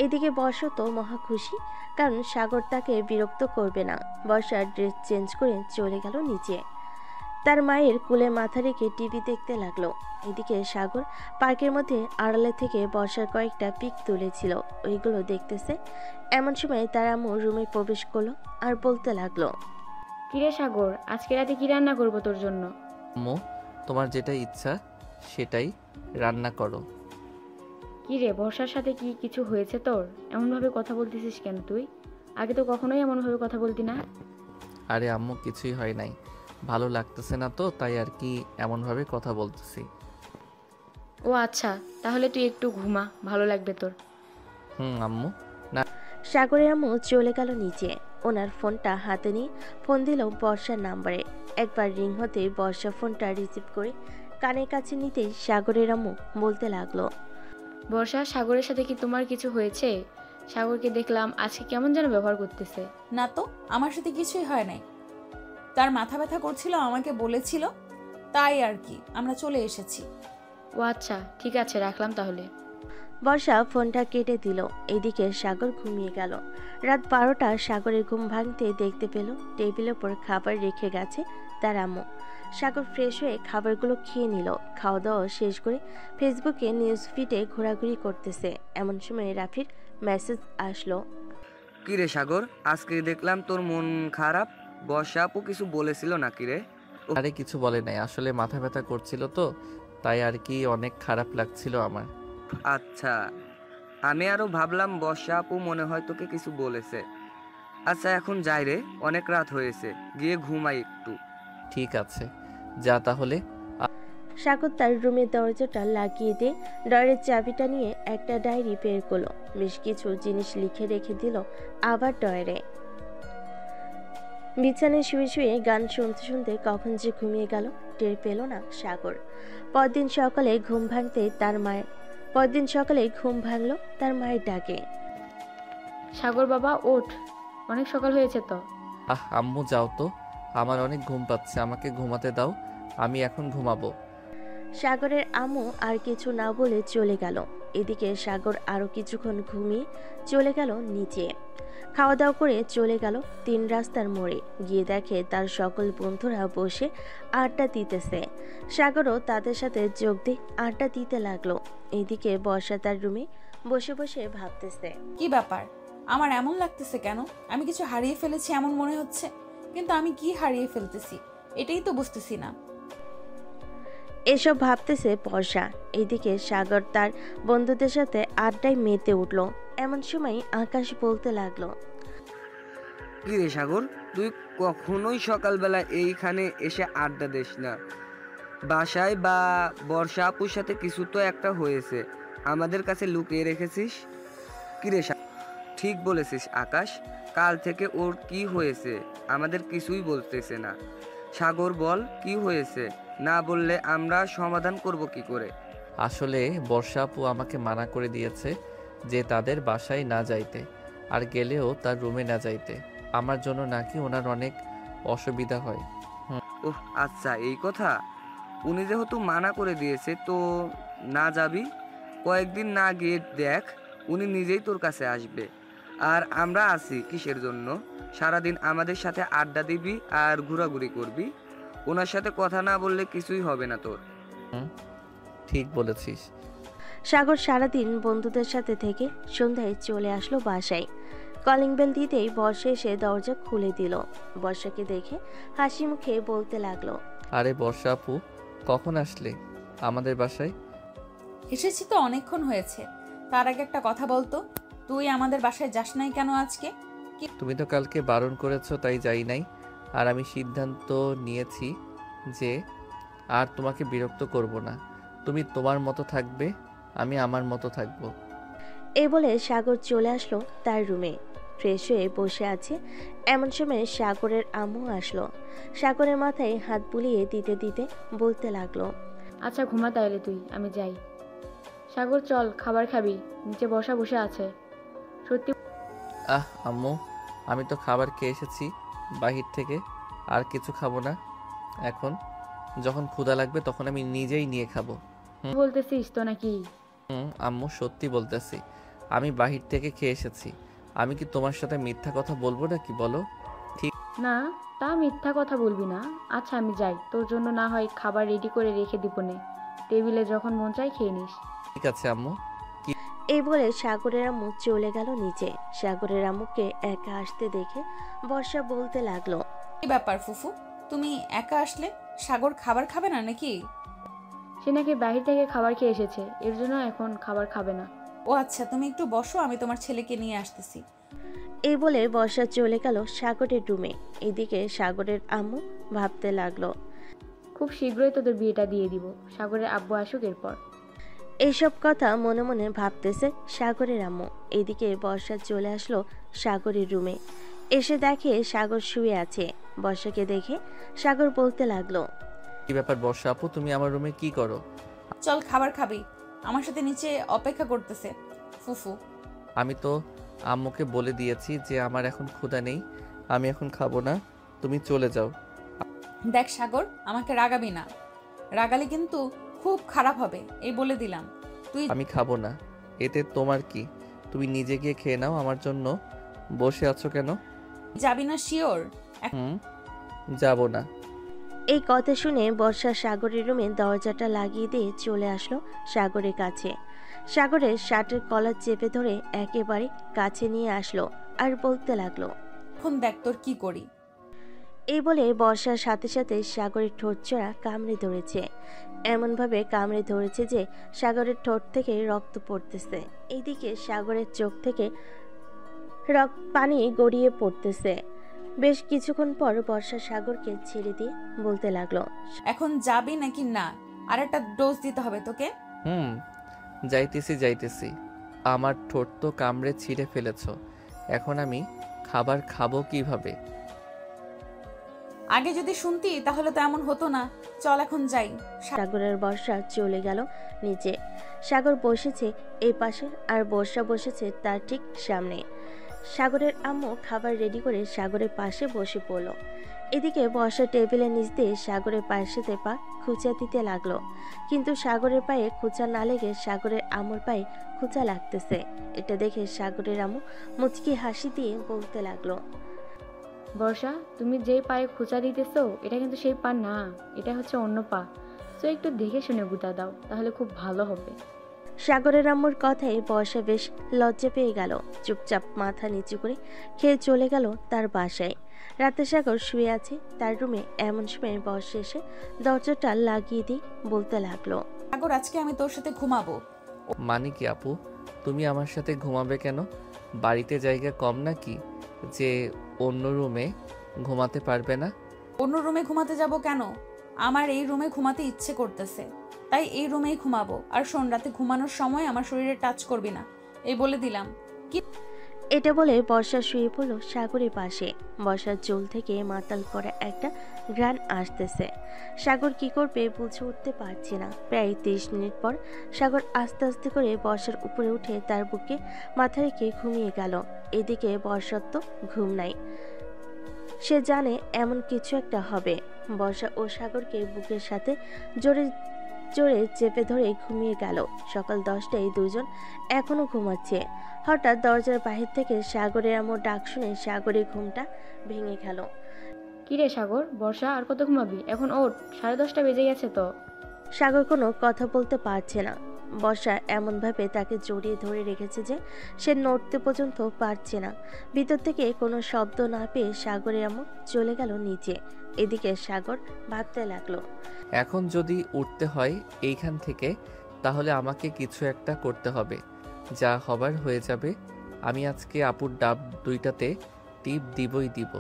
B: এদিকে বর্ষা তো মহা খুশি, কারণ সাগর তাকে বিরক্ত করবে না। বর্ষা ড্রেস চেঞ্জ করে চলে গেল নিচে। তার মায়ের কোলে মাথা রেখে টিভি দেখতে লাগলো। এদিকে সাগর পার্কের মধ্যে আড়ালে থেকে বর্ষার কয়েকটা পিক তুলেছিল, ওইগুলো দেখতেছে। এমন সময় তার আম্মু রুমে প্রবেশ করলো আর বলতে লাগলো,
G: কিরে সাগর, আজকে রাতে কি রান্না করবো তোর জন্য?
A: আম্মু, তোমার যেটা ইচ্ছা সেটাই রান্না করো।
G: কি রে, বর্ষার সাথে কি কিছু হয়েছে তোর? এমনভাবে কথা বলতেছিস কেন তুই? আগে তো কখনোই এমনভাবে কথা বলতি না।
A: আরে আম্মু, কিছুই হয় নাই, ভালো লাগতেছে না তো, তাই আর কি এমনভাবে কথা বলতেছি।
G: ও আচ্ছা, তাহলে তুই একটু ঘুমা, ভালো লাগবে তোর।
A: আম্মু।
B: সাগরের আম্মু চলে গেল নিচে। ওনার ফোনটা হাতে নিয়ে ফোন দিল বর্ষার নাম্বারে। একবার রিং হতে বর্ষা ফোনটা রিসিভ করে কানের কাছে নিতেই সাগরের আম্মু বলতে লাগলো,
G: বর্ষা, সাগরের সাথে কি তোমার কিছু হয়েছে? সাগরকে দেখলাম আজকে কেমন যেন ব্যবহার করতেছে।
C: না তো, আমার সাথে কিছুই হয় নাই। তার মাথা ব্যথা করছিল, আমাকে বলেছিল, তাই আর কি আমরা চলে এসেছি।
G: ও আচ্ছা, ঠিক আছে, রাখলাম তাহলে।
B: বর্ষা ফোনটা কেটে দিল। এদিকে সাগর ঘুমিয়ে গেল। রাত 12টা সাগরের ঘুম ভাঙতে দেখতে পেল টেবিলের উপর খাবার রেখে গেছে তার আম্মু। সাগর ফ্রেশ হয়ে খাবারগুলো খেয়ে নিল। খাওয়া দাওয়া শেষ করে ফেসবুকে নিউজ ফিডে ঘোরাঘুরি করতেছে। এমন সময় রাফির মেসেজ আসলো।
I: কি রে সাগর, আজকে দেখলাম তোর মন খারাপ। বর্ষা আপু কিছু বলেছিল নাকি রে?
A: আরে কিছু বলে নাই, আসলে মাথা ব্যথা করছিল তো, তাই আর কি অনেক খারাপ লাগছিল আমার।
I: আচ্ছা, আমি আরো ভাবলাম বর্ষা আপু মনে হয় তোকে কিছু বলেছে। আচ্ছা এখন যাই রে, অনেক রাত হয়েছে, গিয়ে ঘুমাই একটু।
A: ঠিক আছে, যা তাহলে।
B: সাগর তার রুমের দরজাটা লাগিয়ে দিয়ে ডয়ের চাবিটা নিয়ে একটা ডায়েরি বের করলো। বেশ কিছু জিনিস লিখে রেখে দিল আবার ডয়ারে। বিছানায় শুয়ে শুয়ে গান শুনতে শুনতে কখন যে ঘুমিয়ে গেল টের পেল না সাগর। পরদিন সকালে ঘুম ভাঙলো তার মায়ের ডাকে।
G: সাগর বাবা, ওঠ, অনেক সকাল হয়েছে তো।
A: আম্মু যাও তো, আমার অনেক ঘুম পাচ্ছে, আমাকে ঘুমাতে দাও, আমি এখন ঘুমাবো।
B: সাগরের আম্মু আর কিছু না বলে চলে গেল। এদিকে সাগর আরো কিছুক্ষণ ঘুমিয়ে চলে গেল নিচে। খাওয়া দাওয়া করে চলে গেল 3 রাস্তার মোড়ে। গিয়ে দেখে তার সকল বন্ধুরা বসে আড্ডা দিতেছে। সাগরও তাদের সাথে যোগ দিয়ে আড্ডা দিতে লাগলো। এদিকে বর্ষা তার রুমে বসে বসে ভাবতেছে,
C: কি ব্যাপার, আমার এমন লাগতেছে কেন? আমি কিছু হারিয়ে ফেলেছি এমন মনে হচ্ছে, কিন্তু আমি কি হারিয়ে ফেলতেছি এটাই তো বুঝতেছি না।
B: এসব ভাবতেছে বর্ষা। এদিকে সাগর তার বন্ধুদের সাথে আড্ডায় মেতে উঠলো। এমন সময় আকাশ বলতে লাগলো,
I: কি রে সাগর, তুই কখনোই সকালবেলা এইখানে এসে আড্ডা দিস না। বাসায় বা বর্ষা আপুর সাথে কিছু তো একটা হয়েছে, আমাদের কাছে লুকিয়ে রেখেছিস। কি রে ঠিক বলেছিস আকাশ, কাল থেকে ওর কি হয়েছে আমাদের কিছুই বলতেছে না। সাগর বল, কি হয়েছে? না বললে আমরা সমাধান করব কি করে?
A: আসলে বর্ষা আপু আমাকে মানা করে দিয়েছে যে তাদের বাসায় না যাইতে, আর গেলেও তার রুমে না যাইতে। আমার জন্য নাকি ওনার অনেক অসুবিধা হয়।
I: ওহ আচ্ছা, এই কথা। উনি যেহেতু মানা করে দিয়েছে তো না যাবি। কয়েকদিন না গিয়ে দেখ, উনি নিজেই তোর কাছে আসবে। আর আমরা আছি কিসের জন্য? সারাদিন আমাদের সাথে আড্ডা দিবি আর ঘোরাঘুরি করবি। ওনার সাথে কথা না বললে কিছুই হবে না তোর।
A: ঠিক বলেছিস।
B: সাগর সারাদিন বন্ধুদের সাথে থেকে সন্ধ্যায় চলে আসলো বাসায়। কলিং বেল দিতেই বর্ষা এসে দরজা খুলে দিল। বর্ষাকে দেখে হাসি মুখে বলতে লাগলো,
A: আরে বর্ষা আপু, কখন আসলে আমাদের বাসায়?
C: এসেছি তো অনেকক্ষণ হয়েছে। তার আগে একটা কথা বলতো, তুই আমাদের বাসায় যাস নাই কেন আজকে?
A: তুমি তো কালকে বারণ করেছো তাই যাই নাই। আর আমি সিদ্ধান্ত নিয়েছি যে আর তোমাকে বিরক্ত করব না। তুমি তোমার মতো থাকবে, আমি আমার মতো থাকবো।
B: এই বলে সাগর চলে আসলো তার রুমে। ফ্রেশ হয়ে বসে আছে। এমন সময় সাগরের আম্মু আসলো। সাগরের মাথায় হাত বুলিয়ে দিতে দিতে বলতে লাগলো,
G: আচ্ছা ঘুমা তাইলে তুই, আমি যাই। সাগর চল, খাবার খাবি, নিচে বসা বসে আছে। সত্যি
A: আম্মু, আমি তো খাবার খেয়ে এসেছি বাহির থেকে, আর কিছু খাবো না। এখন যখন ক্ষুধা লাগবে তখন আমি নিজেই নিয়ে খাবো।
G: বলতেছিস তো নাকি?
A: আম্মু সত্যি বলতেছি, আমি বাহির থেকে খেয়ে এসেছি। আমি কি তোমার সাথে মিথ্যা কথা বলবো নাকি বলো?
G: না, তা মিথ্যা কথা বলবি না। আচ্ছা আমি যাই, তোর জন্য না হয় খাবার রেডি করে রেখে দিব নে, টেবিলে যখন মন চাই খেয়ে নিস।
A: ঠিক আছে আম্মু।
B: এই বলে সাগরের আম্মু চলে গেল নিচে। সাগরের আম্মুকে একা আসতে দেখে বর্ষা বলতে লাগলো,
C: কি ব্যাপার ফুফু, তুমি একা আসলে? সাগর খাবার খাবে না নাকি?
G: সে নাকি বাহির থেকে খাবার খেয়ে এসেছে, এর জন্য এখন খাবার খাবে না।
C: ও আচ্ছা, তুমি একটু বসো, আমি তোমার ছেলেকে নিয়ে আসতেছি।
B: এই বলে বর্ষা চলে গেল সাগরের রুমে। এদিকে সাগরের আম্মু ভাবতে লাগলো,
G: খুব শীঘ্রই তোদের বিয়েটা দিয়ে দিব, সাগরের আব্বু আসুক এরপর।
B: এইসব কথা মনে মনে ভাবতেছে সাগরের আম্মু। এদিকে বর্ষা চলে আসলো সাগরের রুমে। এসে দেখে সাগর শুয়ে আছে। বর্ষাকে দেখে সাগর বলতে লাগলো,
A: কি ব্যাপার বর্ষা আপু, তুমি আমার রুমে কি করো?
C: চল খাবার খাবি, আমার সাথে নিচে অপেক্ষা করতেছে ফুফু।
A: আমি তো আম্মুকে বলে দিয়েছি যে আমার এখন ক্ষুধা নেই, আমি এখন খাবো না, তুমি চলে যাও।
C: দেখ সাগর, আমাকে রাগাবি না, রাগালে কিন্তু খুব খারাপ হবে, এই বলে দিলাম। তুই
A: আমি খাবো না, এতে তোমার কি? তুমি নিজে গিয়ে খেয়ে নাও, আমার জন্য বসে আছো কেন?
C: যাবি না শিওর?
A: যাবো না।
B: এই কথা শুনে বর্ষা সাগরের রুমে দরজাটা লাগিয়ে দিয়ে চলে আসলো সাগরের কাছে। সাগরের শার্টের কলার চেপে ধরে একেবারে কাছে নিয়ে আসলো আর বলতে লাগলো,
C: এখন দেখ তোর কি করি।
B: এই বলে বর্ষার সাথে সাথে সাগরের ঠোঁট চড়া কামড়ে ধরেছে, এমনভাবে কামড়ে ধরেছে যে সাগরের ঠোঁট থেকে রক্ত পড়তেছে। এইদিকে সাগরের চোখ থেকে পানি গড়িয়ে পড়তেছে। বেশ কিছুক্ষণ পর বর্ষা সাগরকে ছেড়ে দিয়ে বলতে লাগলো,
C: এখন যাবি নাকি না? আর একটা ডোজ দিতে হবে তোকে।
A: যাইতেছি। আমার ঠোঁট তো কামড়ে ছিঁড়ে ফেলেছ, এখন আমি খাবার খাবো কিভাবে?
C: আগে যদি শুনতি তাহলে তো এমন হতো না। চল এখন যাই।
B: সাগরের বর্ষা চলে গেল নিচে। সাগর বসেছে এই পাশে আর বর্ষা বসেছে তার ঠিক সামনে। সাগরের আম্মু খাবার রেডি করে সাগরের পাশে বসে পড়ল। এদিকে বর্ষা টেবিলের নিচ দিয়ে সাগরের পাশে পা খুঁচা দিতে লাগলো, কিন্তু সাগরের পায়ে খুঁচা না লেগে সাগরের আম্মুর পায়ে খুঁচা লাগতেছে। এটা দেখে সাগরের আম্মু মুচকি হাসি দিয়ে বলতে লাগলো,
G: বর্ষা, তুমি যেই পায়ে খোঁচা দিতেছো এটা কিন্তু সেই পা না, এটা হচ্ছে অন্য পা। তো একটু দেখে শুনে গুঁতা দাও, তাহলে খুব ভালো হবে।
B: সাগরের আম্মুর কথায় বর্ষা বেশ লজ্জা পেয়ে গেল। চুপচাপ মাথা নিচু করে খেয়ে চলে গেল তার বাসায়। রাতে সাগর শুয়ে আছে তার রুমে। এমন সময় বর্ষা এসে দরজাটা লাগিয়ে দিয়ে বলতে লাগলো,
C: সাগর, আজকে আমি তোর সাথে ঘুমাবো।
A: মানে কি আপু, তুমি আমার সাথে ঘুমাবে কেন? বাড়িতে জায়গা কম নাকি যে অন্য রুমে ঘুমাতে পারবে না?
C: অন্য রুমে ঘুমাতে যাব কেন? আমার এই রুমে ঘুমাতে ইচ্ছে করতেছে, তাই এই রুমেই ঘুমাবো। আর শোন, রাতে ঘুমানোর সময় আমার শরীরে টাচ করবি না, এই বলে দিলাম। কি?
B: এটা বলে বর্ষা শুয়ে পড়ল সাগরের পাশে। বর্ষার চুল থেকে মাতাল করা একটা ঘ্রাণ আসতেছে। সাগর কি করবে বুঝে উঠতে পারছে না। প্রায় 30 মিনিট পর সাগর আস্তে আস্তে করে বর্ষার উপরে উঠে তার বুকে মাথা রেখে ঘুমিয়ে গেল। এদিকে বর্ষার তো ঘুম নাই, সে জানে এমন কিছু একটা হবে। বর্ষা ও সাগরকে বুকের সাথে জোরে জোরে চেপে ধরে ঘুমিয়ে গেল। সকাল 10টায় দুজন এখনো ঘুমাচ্ছে। হঠাৎ দরজার বাহির থেকে সাগরের আম্মুর ডাক শুনে সাগরের ঘুমটা ভেঙে গেল।
G: কিরে সাগর, বর্ষা আর কত ঘুমাবি? এখন ওঠ, 10:30 বেজে গেছে তো।
B: সাগর কোনো কথা বলতে পারছে না। বর্ষা এমনভাবে তাকে জড়িয়ে ধরে রেখেছে যে সে নড়তে পর্যন্ত পারছে না। ভিতর থেকে কোনো শব্দ না পেয়ে সাগরের আম্মু চলে গেল নিচে। এদিকে সাগর ভাবতে লাগলো,
A: এখন যদি উঠতে হয় এইখান থেকে, তাহলে আমাকে কিছু একটা করতে হবে। যা হবার হয়ে যাবে। আমি আজকে আপুর ডাব 2টাতে টিপ দিবই দিব।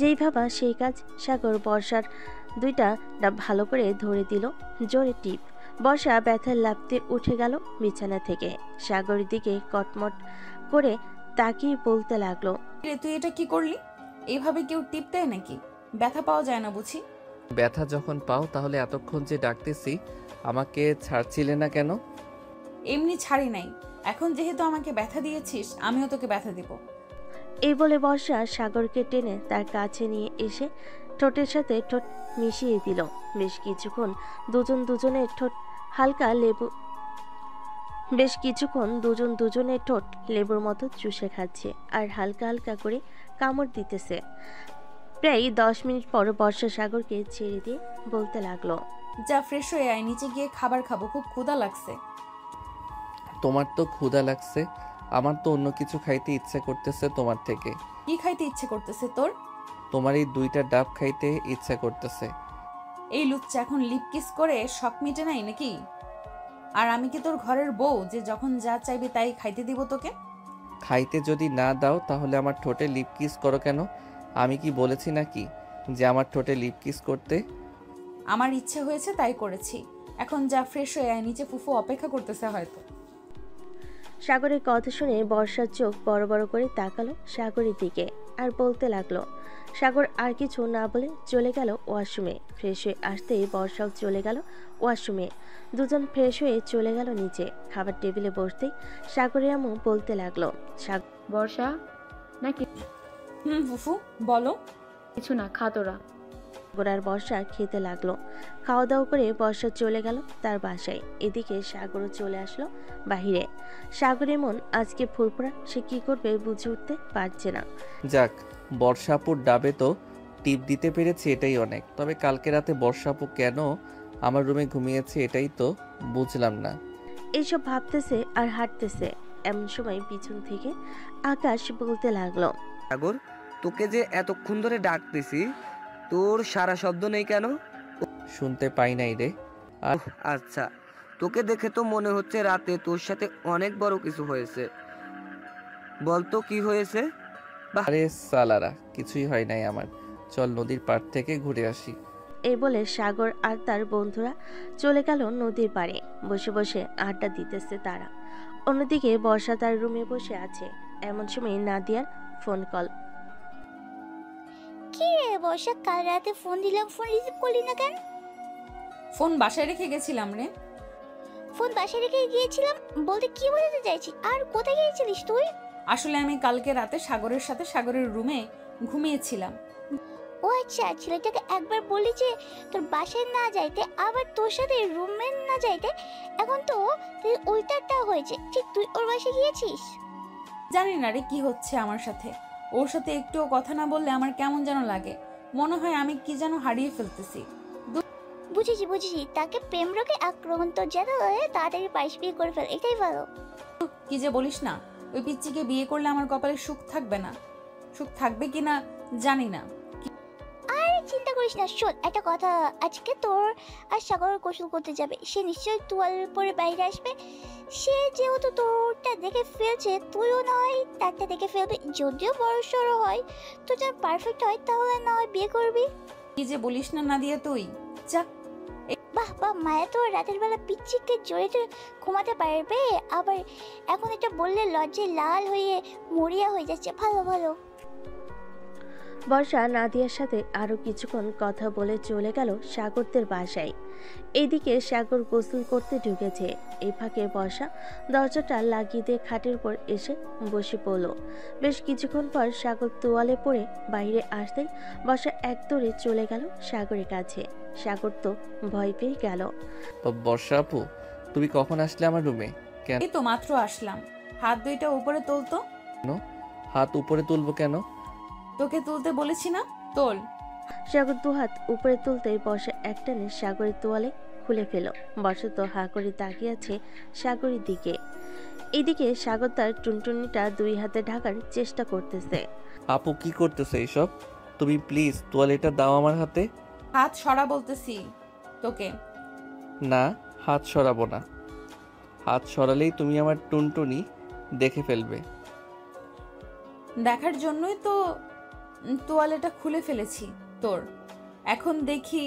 B: যেই ভাবা সেই কাজ। সাগর বর্ষার 2টা ডাব ভালো করে ধরে দিল জোরে টিপ। বর্ষা ব্যথার লাফতে উঠে গেল বিছানা থেকে। সাগরের দিকে কটমট করে তাকিয়ে বলতে লাগলো,
C: তুই এটা কি করলি? এইভাবে কেউ টিপ দেয় নাকি? ব্যথা পাওয়া যায় না বুঝি?
A: ব্যথা যখন পাও তাহলে এতক্ষণ যে ডাকতেছি আমাকে ছাড়ছিলে না কেন?
C: এমনি ছাড়ি নাই, এখন যেহেতু আমাকে ব্যথা দিয়েছিস আমিও তোকে ব্যথা দিব।
B: এই বলে বর্ষা সাগরকে টেনে তার কাছে নিয়ে এসে ঠোঁটের সাথে ঠোঁট মিশিয়ে দিল। বেশ কিছুক্ষণ দুজনের ঠোঁট লেবুর মতো চুষে খাচ্ছে আর হালকা হালকা করে কামড় দিতেছে। প্রায় 10 মিনিট পর বর্ষা সাগরকে ছেড়ে দিয়ে বলতে লাগলো,
C: যা ফ্রেশ হয়ে আয়, নিচে গিয়ে খাবার খাবো, খুব ক্ষুধা লাগছে।
A: তোমার তো ক্ষুধা লাগছে, আমার তো অন্য কিছু খাইতে ইচ্ছে করতেছে তোমার থেকে।
C: কি খাইতে ইচ্ছে করতেছে তোর?
A: তোমার এই 2টা ডাব খাইতে ইচ্ছা করতেছে।
C: এই লুচ্চা এখন লিপ কিস করে শখ মিটে নাই নাকি? আর আমি কি তোর ঘরের বউ যে যখন যা চাইবি তাই খাইতে দিব তোকে?
A: খাইতে যদি না দাও তাহলে আমার ঠোঁটে লিপ কিস করো কেন? আমি কি বলেছি নাকি যে আমার ঠোঁটে লিপ কিস করতে?
C: আমার ইচ্ছে হয়েছে তাই করেছি। এখন যা ফ্রেশ হয়ে আয়, নিচে ফুফু অপেক্ষা করতেছে হয়তো।
B: সাগরের কথা শুনে বর্ষার চোখ বড় বড় করে তাকালো সাগরের দিকে আর বলতে লাগলো। সাগর আর কিছু না বলে চলে গেল ওয়াশরুমে। ফ্রেশ হয়ে আসতেই বর্ষাও চলে গেল ওয়াশরুমে। দুজন ফ্রেশ হয়ে চলে গেল নিচে। খাবার টেবিলে বসতেই সাগরের আম্মু বলতে লাগলো।
G: বর্ষা নাকি
C: ফুফু বলো।
G: কিছু না, খা তোরা।
B: সাগর আর বর্ষা খেতে লাগলো। খাওয়া দাওয়া করে বর্ষা চলে গেল তার বাসায়। এদিকে সাগরও চলে আসলো বাহিরে। সাগরের মন আজকে ফুরফুরা, সে কি করবে বুঝে উঠতে পারছে না।
A: যাক, বর্ষাপুর ডাবে তো টিপ দিতে পেরেছি, এটাই অনেক। তবে কালকে রাতে বর্ষাপু কেন আমার রুমে ঘুমিয়েছে এটাই তো বুঝলাম না।
B: এইসব ভাবতেছে আর হাঁটতেছে, এমন সময় পিছন থেকে আকাশ বলতে লাগলো।
I: সাগর, তোকে যে এতক্ষণ ধরে ডাকতেছি, তোর সারা শব্দ নেই কেন?
A: শুনতে পাই নাই রে। আর
I: আচ্ছা, তোকে দেখে তো মনে হচ্ছে রাতে তোর সাথে অনেক বড় কিছু হয়েছে। বলতো কি হয়েছে?
A: আরে সালারা, কিছুই হয় নাই আমার। চল নদীর পাড় থেকে ঘুরে আসি।
B: এই বলে সাগর আর তার বন্ধুরা চলে গেল নদীর পাড়ে। বসে বসে আড্ডা দিতেছে তারা। অন্যদিকে বর্ষা তার রুমে বসে আছে। এমন সময় নাদিয়ার ফোন কল।
H: কি রে বর্ষা, কাল রাতে ফোন দিলাম, ফোন রিসিভ করলি না কেন?
C: ফোন বাসায় রেখে গেছিলাম রে।
H: ফোন বাসায় রেখে গিয়েছিলাম বলতে কি বোঝাতে চাইছি? আর কোথায় গিয়েছিলিস তুই?
C: আসলে আমি কালকে রাতে সাগরের সাথে সাগরের রুমে ঘুমিয়েছিলাম।
H: ও আচ্ছা, ছেলেটাকে একবার বলি যে তোর বাসায় না যাইতে, আবার তোর সাথে রুমে না যাইতে। এখন তো তুই উল্টাটা হয়েছে। ঠিক তুই ওর বাসায় গিয়েছিস?
C: জানি না রে কি হচ্ছে আমার সাথে। ওর সাথে একটুও কথা না বললে আমার কেমন যেন লাগে। মনে হয় আমি কি যেন হারিয়ে ফেলতেছি।
H: বুঝেছি বুঝেছি, তাকে প্রেম রোগে আক্রান্ত যেন হয়ে তাড়াতাড়ি পাশ বিয়ে করে ফেল, এটাই ভালো।
C: কি যে বলিস না, ওই পিচ্চিকে বিয়ে করলে আমার কপালে সুখ থাকবে না। সুখ থাকবে কিনা জানি না।
H: আরে চিন্তা করিস না। শোন একটা কথা, আজকে তোর আর সাগর গোসল করতে যাবে। সে নিশ্চয়ই তোয়াল পরে বাইরে আসবে। সে যেহেতু তোরটা দেখে ফেলছে, তুইও না হয় তারটা দেখে ফেলবি। যদিও বড় সড়ো হয়, তো যেন পারফেক্ট হয়, তাহলে না হয় বিয়ে করবি।
C: কি যে বলিস না নাদিয়া তুই। যা।
H: বাহ বাহ, মায়া তো রাতের বেলা পিচ্চিকে জড়িয়ে ঘুমাতে পারবে। আবার এখন এটা বললে লজ্জায় লাল হয়ে মরিয়া হয়ে যাচ্ছে। ভালো ভালো।
B: বর্ষা নাদিয়ার সাথে আরো কিছুক্ষণ কথা বলে চলে গেল সাগরদের বাসায়। এইদিকে সাগর গোসল করতে ঢুকেছে। এই ফাঁকে বর্ষা দরজাটা লাগিয়ে দিয়ে খাটের উপর এসে বসে পড়ল। বেশ কিছুক্ষণ পর সাগর তোয়ালে পড়ে বাইরে আসতেই বর্ষা এক দৌড়ে চলে গেল সাগরের কাছে। সাগর তো ভয় পেয়ে গেল।
A: বর্ষা আপু, তুমি কখন আসলে আমার রুমে? কেন?
C: এই তো মাত্র আসলাম। হাত দুইটা উপরে তোলতো।
A: হাত উপরে তুলবো কেন?
C: তোকে তুলতে বলেছি না, তোল।
B: সাগর দু হাত উপরে তুলতেই বর্ষা একটানে সাগরের তোয়ালে খুলে ফেল। বর্ষা তো হা করে তাকিয়ে আছে সাগরের দিকে। এদিকে সাগর তার টুনটুনিটা দুই হাতে ঢাকার চেষ্টা করতেছে।
A: আপু কি করতেছে এইসব? তুমি প্লিজ তোয়ালেটা দাও আমার হাতে।
C: হাত সরা বলতেছি তোকে।
A: না, হাত সরাবো না। হাত সরালেই তুমি আমার টুনটুনি দেখে ফেলবে।
C: দেখার জন্যই তো তোয়ালেটা খুলে ফেলেছি তোর। এখন দেখি,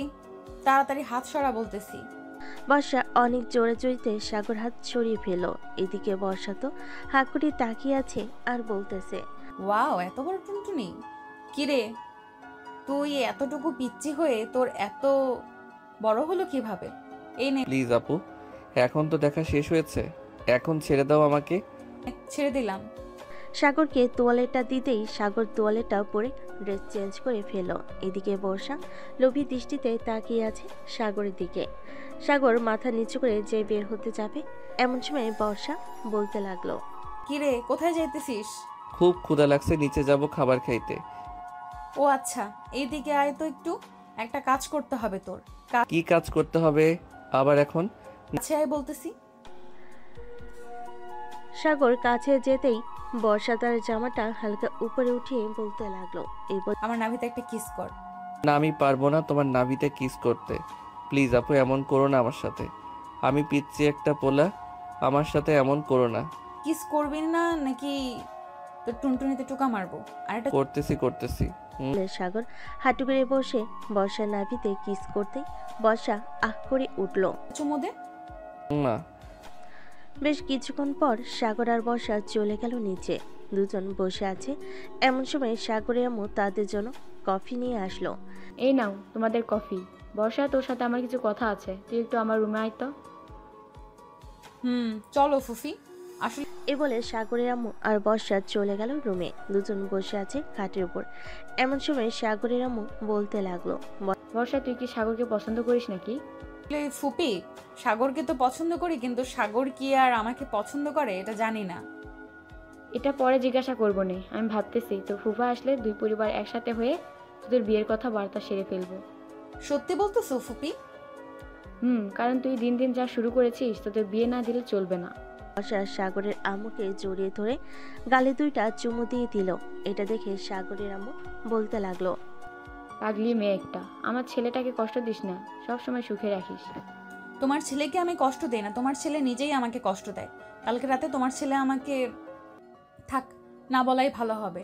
C: তাড়াতাড়ি হাত সরা বলতেছি।
B: বর্ষা অনেক জোরে জড়িতে সাগর হাত সরিয়ে ফেল। এদিকে বর্ষা তো হাকুড়ি তাকিয়ে আছে আর বলতেছে,
C: ওয়াও, এত বড় টুনটুনি! কিরে, তুই এতটুকু পিচ্চি হয়ে তোর এত বড় হলো কিভাবে? এই নে।
A: প্লিজ আপু, এখন তো দেখা শেষ হয়েছে, এখন ছেড়ে দাও আমাকে।
C: ছেড়ে দিলাম।
B: সাগরকে তোয়ালেটা দিতেই সাগর তোয়ালেটা পরে ড্রেস চেঞ্জ করে ফেল। এদিকে বর্ষা লোভী দৃষ্টিতে তাকিয়ে আছে সাগরের দিকে। সাগর মাথা নিচু করে যে বের হতে যাবে, এমন সময় বর্ষা বলতে লাগলো,
C: কিরে, কোথায় যাইতেছিস?
A: খুব ক্ষুধা লাগছে, নিচে যাব খাবার খাইতে।
C: ও আচ্ছা, এইদিকে আয় তো একটু। একটা কাজ করতে হবে তোর।
A: কি কাজ করতে হবে আবার এখন?
C: কাছে আয় বলতেছি।
B: সাগর কাছে যেতেই বর্ষা তার জামাটা হালকা উপরে উঠিয়ে বলতে লাগলো,
C: আমার নাভিতে একটা কিস কর।
A: না, আমি পারবো না তোমার নাভিতে কিস করতে। প্লিজ আপু, এমন করো না আমার সাথে। আমি পিচ্ছি একটা পোলা, আমার সাথে এমন করো না।
C: কিস করবি না নাকি তোর টুনটুনিতে টুকা মারবো? আর এটা
A: করতেছি।
B: সাগর হাঁটু করে বসে বর্ষার নাভিতে কিস করতেই বর্ষা আহ করে উঠল।
C: চুমু দে।
A: না।
B: বেশ কিছুক্ষণ পর সাগর আর বর্ষা চলে গেল নিচে। দুজন বসে আছে। এমন সময় সাগরের আম্মু তাদের জন্য কফি নিয়ে আসলো।
G: এই নাও তোমাদের কফি। বর্ষা, তোর সাথে আমার কিছু কথা আছে, তুই একটু আমার রুমে আয় তো।
C: চলো ফুফি। আসলে
B: এ বলে সাগরের আম্মু আর বর্ষা চলে গেল রুমে। দুজন বসে আছে খাটের উপর। এমন সময় সাগরের আম্মু বলতে লাগলো,
G: বর্ষা, তুই কি সাগরকে পছন্দ করিস নাকি?
C: ফুপি, সাগরকে তো পছন্দ করি, কিন্তু সাগর কি আর আমাকে পছন্দ করে এটা জানি না।
G: এটা পরে জিজ্ঞাসা করবো নে। আমি ভাবতেছি তোর ফুফা আসলে দুই পরিবার একসাথে হয়ে তোদের বিয়ের কথা বার্তা সেরে ফেলবো।
C: সত্যি বলতেছো ফুপি?
G: কারণ তুই দিন দিন যা শুরু করেছিস, তোদের বিয়ে না দিলে চলবে না।
B: বর্ষা সাগরের আম্মুকে জড়িয়ে ধরে গালে দুইটা চুমু দিয়ে দিল। এটা দেখে সাগরের আম্মু বলতে লাগলো,
G: পাগলি মেয়ে একটা, আমার ছেলেটাকে কষ্ট দিস না, সবসময় সুখে রাখিস।
C: তোমার ছেলেকে আমি কষ্ট দেই না, তোমার ছেলে নিজেই আমাকে কষ্ট দেয়। কালকে রাতে তোমার ছেলে আমাকে থাক না বলাই ভালো হবে।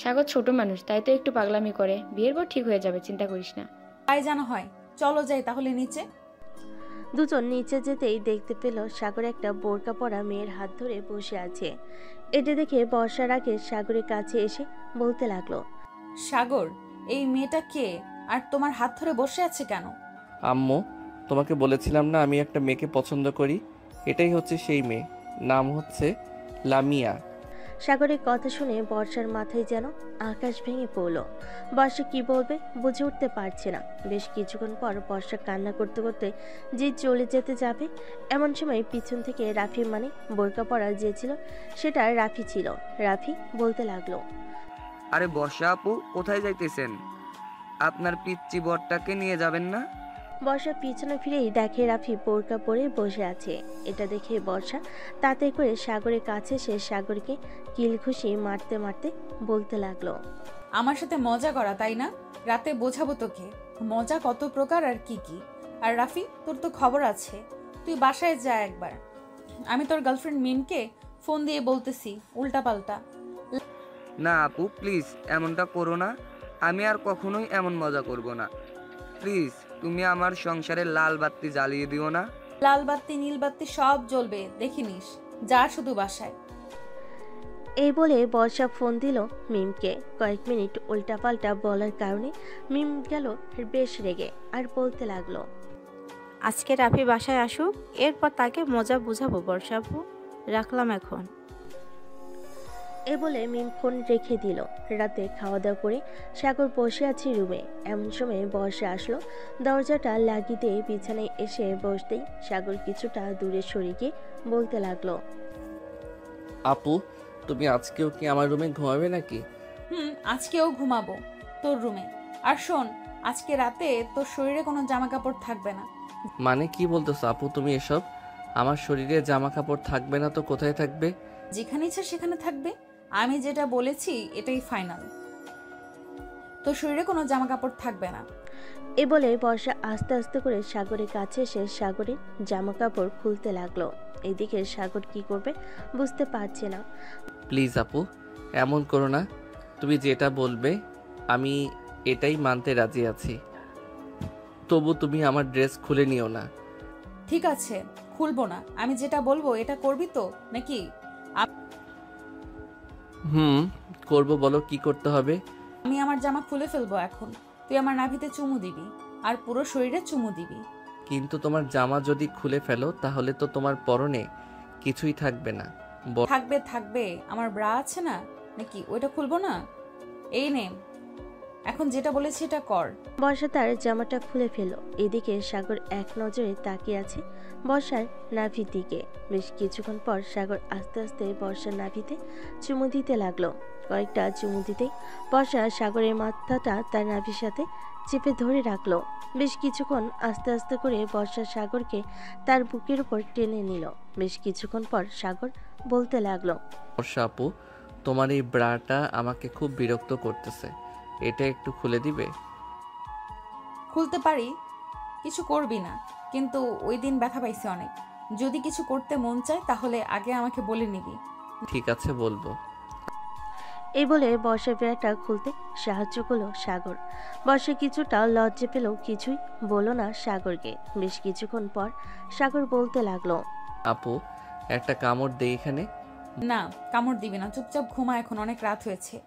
G: সাগর ছোট মানুষ, তাই তো একটু পাগলামি করে। বিয়ের পর ঠিক হয়ে যাবে, চিন্তা করিস না।
C: তাই জানা হয়। চলো যাই তাহলে নিচে।
B: দুজন নিচে যেতেই দেখতে পেল সাগর একটা বোরকা পরা মেয়ের হাত ধরে বসে আছে। এটা দেখে বর্ষার আগে সাগরের কাছে এসে বলতে লাগলো,
C: সাগর, এই মেয়েটা কে আর তোমার হাত ধরে বসে আছে কেন?
A: আম্মু, তোমাকে বলেছিলাম না আমি একটা মেয়েকে পছন্দ করি, এটাই হচ্ছে সেই মেয়ে। নাম হচ্ছে লামিয়া।
B: সাগরের কথা শুনে বর্ষার মাথায় যেন আকাশ ভেঙে পড়ল। বর্ষা কি বলবে বুঝে উঠতে পারছে না। বেশ কিছুক্ষণ পর বর্ষা কান্না করতে করতে যে চলে যেতে যাবে, এমন সময় পিছন থেকে রাফি, মানে বোরকা পরা যে ছিল সেটা রাফি ছিল। রাফি বলতে লাগলো,
I: আরে বর্ষা আপু, কোথায় যাইতেছেন? আপনার পিচ্চি বরটাকে নিয়ে যাবেন না?
B: বর্ষা পিছনে ফিরেই দেখে রাফি বোরকা পরে বসে আছে। এটা দেখে বর্ষা তাতে করে সাগরের কাছে সে সাগরকে কিল ঘুষি মারতে মারতে বলতে লাগলো,
C: আমার সাথে মজা করা তাই না? রাতে বোঝাবো তোকে মজা কত প্রকার আর কি কি। আর রাফি, তোর তো খবর আছে, তুই বাসায় যা একবার। আমি তোর গার্লফ্রেন্ড মিমকে ফোন দিয়ে বলতেছি উল্টাপাল্টা।
I: না আপু, প্লিজ এমনটা করো না। আমি আর কখনোই এমন মজা করব না। প্লিজ, তুমি আমার সংসারে লাল বাতি জ্বালিয়ে দিও না।
C: লাল বাতি নীল বাতি সব জ্বলবে, দেখে নিস। যা শুধু বাসায়।
B: এই বলে বর্ষা ফোন দিল মিমকে। কয়েক মিনিট উল্টাপাল্টা বলার কারণে মিম গেল বেশ রেগে আর বলতে লাগলো,
J: আজকে রাফি বাসায় আসুক, এরপর তাকে মজা বুঝাবো বর্ষা আপু, রাখলাম এখন।
B: এ বলে মিম ফোন রেখে দিল। রাতে খাওয়া দাওয়া করে সাগর বসে আছে রুমে। এমন সময় বর্ষা আসলো। দরজাটা লাগিয়ে দিয়ে বিছানায় এসে বসতেই সাগর কিছুটা দূরে সরে গিয়ে বলতে লাগলো,
A: আপু, তুমি আজকেও কি আমার রুমে ঘুমাবে নাকি?
C: আজকেও ঘুমাবো তোর রুমে। আর শোন, আজকে রাতে তোর শরীরে কোনো জামা কাপড় থাকবে না।
A: মানে কি বলতেছো আপু তুমি এসব? আমার শরীরে জামা কাপড় থাকবে না তো কোথায় থাকবে?
C: যেখানে ইচ্ছা সেখানে থাকবে। আমি যেটা বলেছি এটাই ফাইনাল। তোর শরীরে কোনো জামা কাপড় থাকবে না।
B: এ বলে বর্ষা আস্তে আস্তে করে সাগরের কাছে এসে সাগরের জামা কাপড় খুলতে লাগলো। এদিকে সাগর কি করবে বুঝতে পারছে না।
A: প্লিজ আপু, এমন করো না। তুমি যেটা বলবে আমি এটাই মানতে রাজি আছি। তবু তুমি আমার ড্রেস খুলে নিও না।
C: ঠিক আছে, খুলবো না। আমি যেটা বলবো এটা করবি তো নাকি?
A: করবো, বলো কি করতে হবে।
C: আমি আমার জামা খুলে ফেলবো এখন। তুই আমার নাভিতে চুমু দিবি আর পুরো শরীরে চুমু দিবি।
A: কিন্তু তোমার জামা যদি খুলে ফেলো তাহলে তো তোমার পরনে কিছুই থাকবে না।
C: থাকবে থাকবে, আমার ব্রা আছে না নাকি? ওইটা খুলবো না? এই নে, এখন যেটা বলেছি এটা কর।
B: বর্ষা তার জামাটা খুলে ফেলো। এদিকে সাগর এক নজরে তাকিয়ে আছে বর্ষার নাভির দিকে। বেশ কিছুক্ষণ পর সাগর আস্তে আস্তে বর্ষার নাভিতে চুমু দিতে লাগলো। কয়েকটা চুমু দিতে বর্ষা সাগরের মাথাটা তার নাভির সাথে চেপে ধরে রাখলো। বেশ কিছুক্ষণ আস্তে আস্তে করে বর্ষা সাগরকে তার বুকের উপর টেনে নিল। বেশ কিছুক্ষণ পর সাগর বলতে লাগলো,
A: বর্ষা আপু, তোমার এই ব্রাটা আমাকে খুব বিরক্ত করতেছে, এটা একটু খুলে দিবে?
C: খুলতে পারি, কিছু করবি না, কিন্তু ওই দিন ব্যথা পাইছি অনেক। যদি কিছু করতে মন চায় তাহলে আগে আমাকে বলে নিবি।
A: ঠিক আছে, বলবো।
B: এই বলে বর্ষার ব্রাটা খুলতে সাহায্য করলো সাগর। বর্ষা কিছুটা লজ্জা পেলেও কিছুই বলল না সাগরকে। বেশ কিছুক্ষণ পর সাগর বলতে লাগলো,
A: আপু, একটা কামড় দে এখানে।
C: না, কামড় দিবি না, চুপচাপ ঘুমা, এখন অনেক রাত হয়েছে।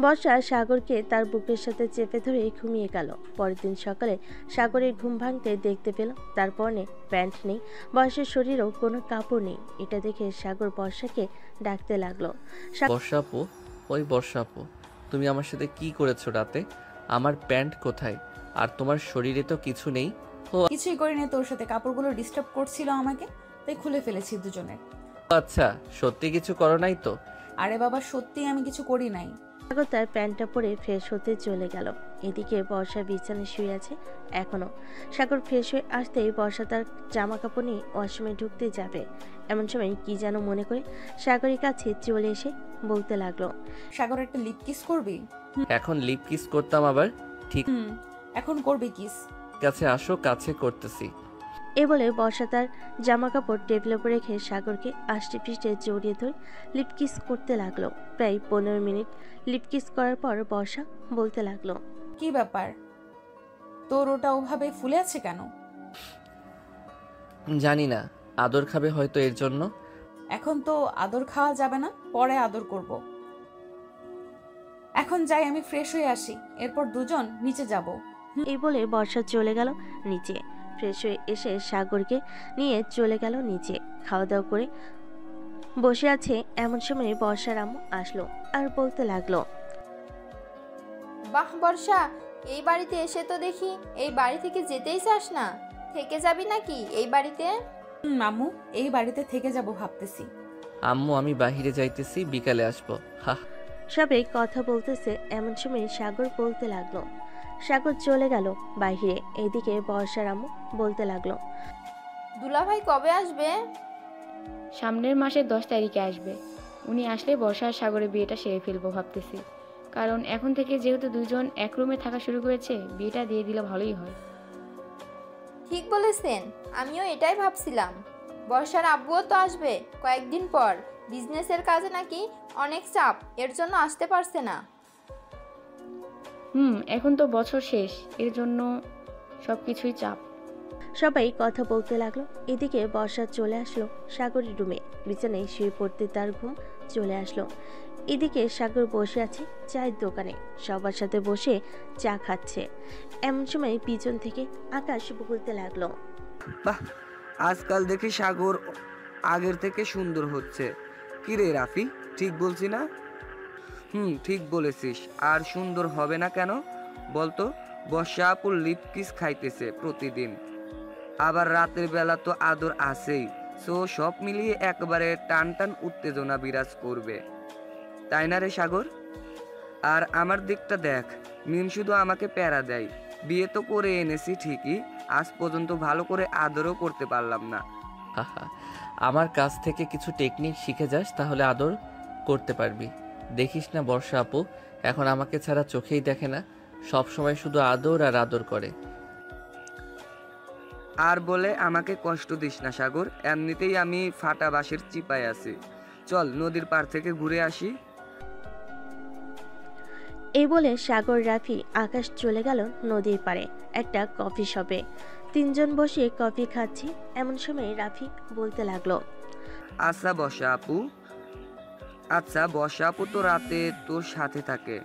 B: বর্ষা সাগরকে তার বুকের সাথে চেপে ধরে ঘুমিয়ে গেল। পরের দিন সকালে সাগরের ঘুম ভাঙতে দেখতে পেল তার পরনে প্যান্ট নেই, বয়সের শরীরেও কোনো কাপড় নেই। এটা দেখে সাগর বর্ষাকে ডাকতে লাগলো।
A: বর্ষা আপু, ওই বর্ষা আপু, তুমি আমার সাথে কি করেছো রাতে? আমার প্যান্ট কোথায়? আর তোমার শরীরে তো কিছু নেই।
C: কিছুই করিনি, তোর সাথে কাপড়গুলো ডিস্টার্ব করছিল আমাকে, তাই খুলে ফেলেছি দুজনে।
A: আচ্ছা, সত্যি কিছু করো নাই তো?
C: আরে বাবা, সত্যি আমি কিছু করি নাই।
B: সাগর তার প্যান্টটা পরে ফ্রেশ হতে চলে গেল। এদিকে বর্ষা বিছানায় শুয়ে আছে এখনো। সাগর ফ্রেশ হয়ে আসতেই বর্ষা তার জামা কাপড় নিয়ে ওয়াশরুমে ঢুকতে যাবে। এমন সময় কি যেন মনে করে সাগরের কাছে চলে এসে বলতে লাগলো,
C: সাগর, একটা লিপ কিস করবি?
A: এখন লিপ কিস করতাম আবার? ঠিক
C: এখন করবি কিস।
A: আছে, আসো কাছে করতেছি।
B: এ বলে বর্ষা তার জামা কাপড় টেবিলের উপর রেখে সাগরকে আষ্টে পৃষ্ঠে জড়িয়ে ধরে লিপ কিস করতে লাগলো। প্রায় 15 মিনিট লিপ কিস করার পর বর্ষা বলতে লাগলো,
C: কি ব্যাপার, তোর ওটা ওভাবে ফুলে আছে কেন?
A: জানি না, আদর খাবে হয়তো এর জন্য।
C: এখন তো আদর খাওয়া যাবে না, পরে আদর করব। এখন যাই, আমি ফ্রেশ হয়ে আসি, এরপর দুজন নিচে যাব।
B: এই বলে বর্ষা চলে গেল নিচে। ফ্রেশ হয়ে এসে সাগরকে নিয়ে চলে গেল নিচে। খাওয়া দাওয়া করে বসে আছে এমন সময় বর্ষার আম্মু আসলো আর বলতে লাগলো,
D: বাহ বর্ষা, এই বাড়িতে এসে তো দেখি এই বাড়ি থেকে যেতেই চাস না। থেকে যাবি নাকি এই বাড়িতে?
C: মামু, এই বাড়িতে থেকে যাব ভাবতেছি।
A: আম্মু, আমি বাহিরে যাইতেছি, বিকালে আসবো। হা।
B: সবাই কথা বলতেছে এমন সময় সাগর বলতে লাগলো। সাগর চলে গেল বাইরে। এইদিকে বর্ষার আম্মু বলতে লাগলো,
D: দুলাভাই কবে আসবে?
G: সামনের মাসের 10 তারিখে আসবে। উনি আসলে বর্ষা আর সাগরের বিয়েটা সেরে ফেলবো ভাবতেছি। কারণ এখন থেকে যেহেতু দুজন এক রুমে থাকা শুরু করেছে, বিয়েটা দিয়ে দিলে ভালোই হয়।
D: ঠিক বলেছেন, আমিও এটাই ভাবছিলাম। বর্ষার আব্বুও তো আসবে কয়েকদিন পর। বিজনেসের কাজে নাকি অনেক চাপ, এর জন্য আসতে পারছে না।
G: এখন তো বছর শেষ, এর জন্য সবকিছুই চাপ।
B: সবাই কথা বলতে লাগলো। এদিকে বর্ষা চলে আসলো সাগরের রুমে। বিছানায় শুয়ে পড়তে তার ঘুম চলে আসলো। এদিকে সাগর বসে আছে চায়ের দোকানে, সবার সাথে বসে চা খাচ্ছে। এমন সময় পিছন থেকে আকাশ বলতে লাগলো,
I: বাহ, আজকাল দেখি সাগর আগের থেকে সুন্দর হচ্ছে। কি রে রাফি, ঠিক বলছি না? ঠিক বলেছিস। আর সুন্দর হবে না কেন বলতো? বর্ষা আপুর লিপ কিস খাইতেছে প্রতিদিন, আবার রাতের বেলা তো আদর আছেই। সো সব মিলিয়ে একবারে টান টান উত্তেজনা বিরাজ করবে, তাই না রে সাগর? আর আমার দিকটা দেখ, মিম শুধু আমাকে প্যারা দেয়। বিয়ে তো করে এনেছি ঠিকই, আজ পর্যন্ত ভালো করে আদরও করতে পারলাম না।
A: হাহা, আমার কাছ থেকে কিছু টেকনিক শিখে যাস, তাহলে আদর করতে পারবি। দেখিস না বর্ষা আপু এখন আমাকে ছাড়া চোখেই দেখে না, সব সময় শুধু আদর আর আদর করে।
I: আর বলে আমাকে কষ্ট দিস না সাগর, এমনিতেই আমি ফাটা বাঁশের চিপায় আছি। চল নদীর পার থেকে ঘুরে আসি।
B: এই বলে সাগর, রাফি, আকাশ চলে গেল নদীর পাড়ে একটা কফি শপে। তিনজন বসে কফি খাচ্ছি। এমন সময় রাফি বলতে লাগলো,
I: আচ্ছা বর্ষা আপু তো রাতে তোর সাথে থাকে,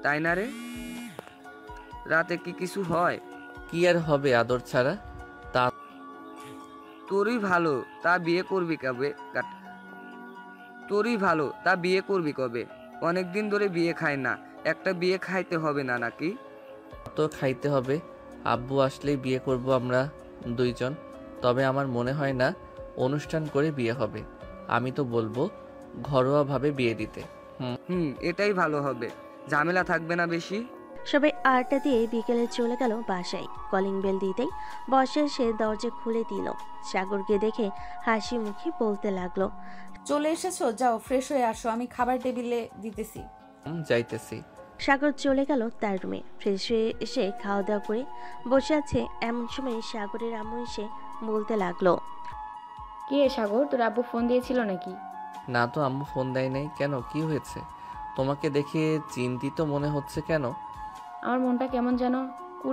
I: তাই না রে? রাতে কি কিছু হয়?
A: কি আর হবে আদর ছাড়া? তা
I: তোরই ভালো, তা বিয়ে করবি কবে? অনেকদিন ধরে বিয়ে খায় না, একটা বিয়ে খাইতে হবে না নাকি?
A: তো খাইতে হবে। আব্বু আসলেই বিয়ে করব আমরা দুইজন। তবে আমার মনে হয় না অনুষ্ঠান করে বিয়ে হবে। আমি তো বলবো ঘরোয়াভাবে বিয়ে দিতে।
I: এটাই ভালো হবে, ঝামেলা থাকবে না বেশি।
B: সবাই আড্ডা দিয়ে বিকেলে চলে গেল বাসায়। কলিং বেল দিতেই বর্ষা সে দরজা খুলে দিল। সাগরকে দেখে হাসি মুখে বলতে লাগলো,
C: চলে এসেছো, যাও ফ্রেশ হয়ে আসো, আমি খাবার টেবিলে দিতেছি।
A: যাইতেছি।
B: সাগর চলে গেল তার রুমে। ফ্রেশ হয়ে এসে খাওয়া দাওয়া করে বসে আছে এমন সময় সাগরের আম্মু এসে বলতে লাগলো,
G: কি রে সাগর, তোর আব্বু ফোন দিয়েছিল নাকি?
A: না তো, আম্মু ফোন দেয় নাই। কেন, কি হয়েছে? তোমাকে দেখে চিন্তিত মনে হচ্ছে কেন?
G: আমার মনটা কেমন যেন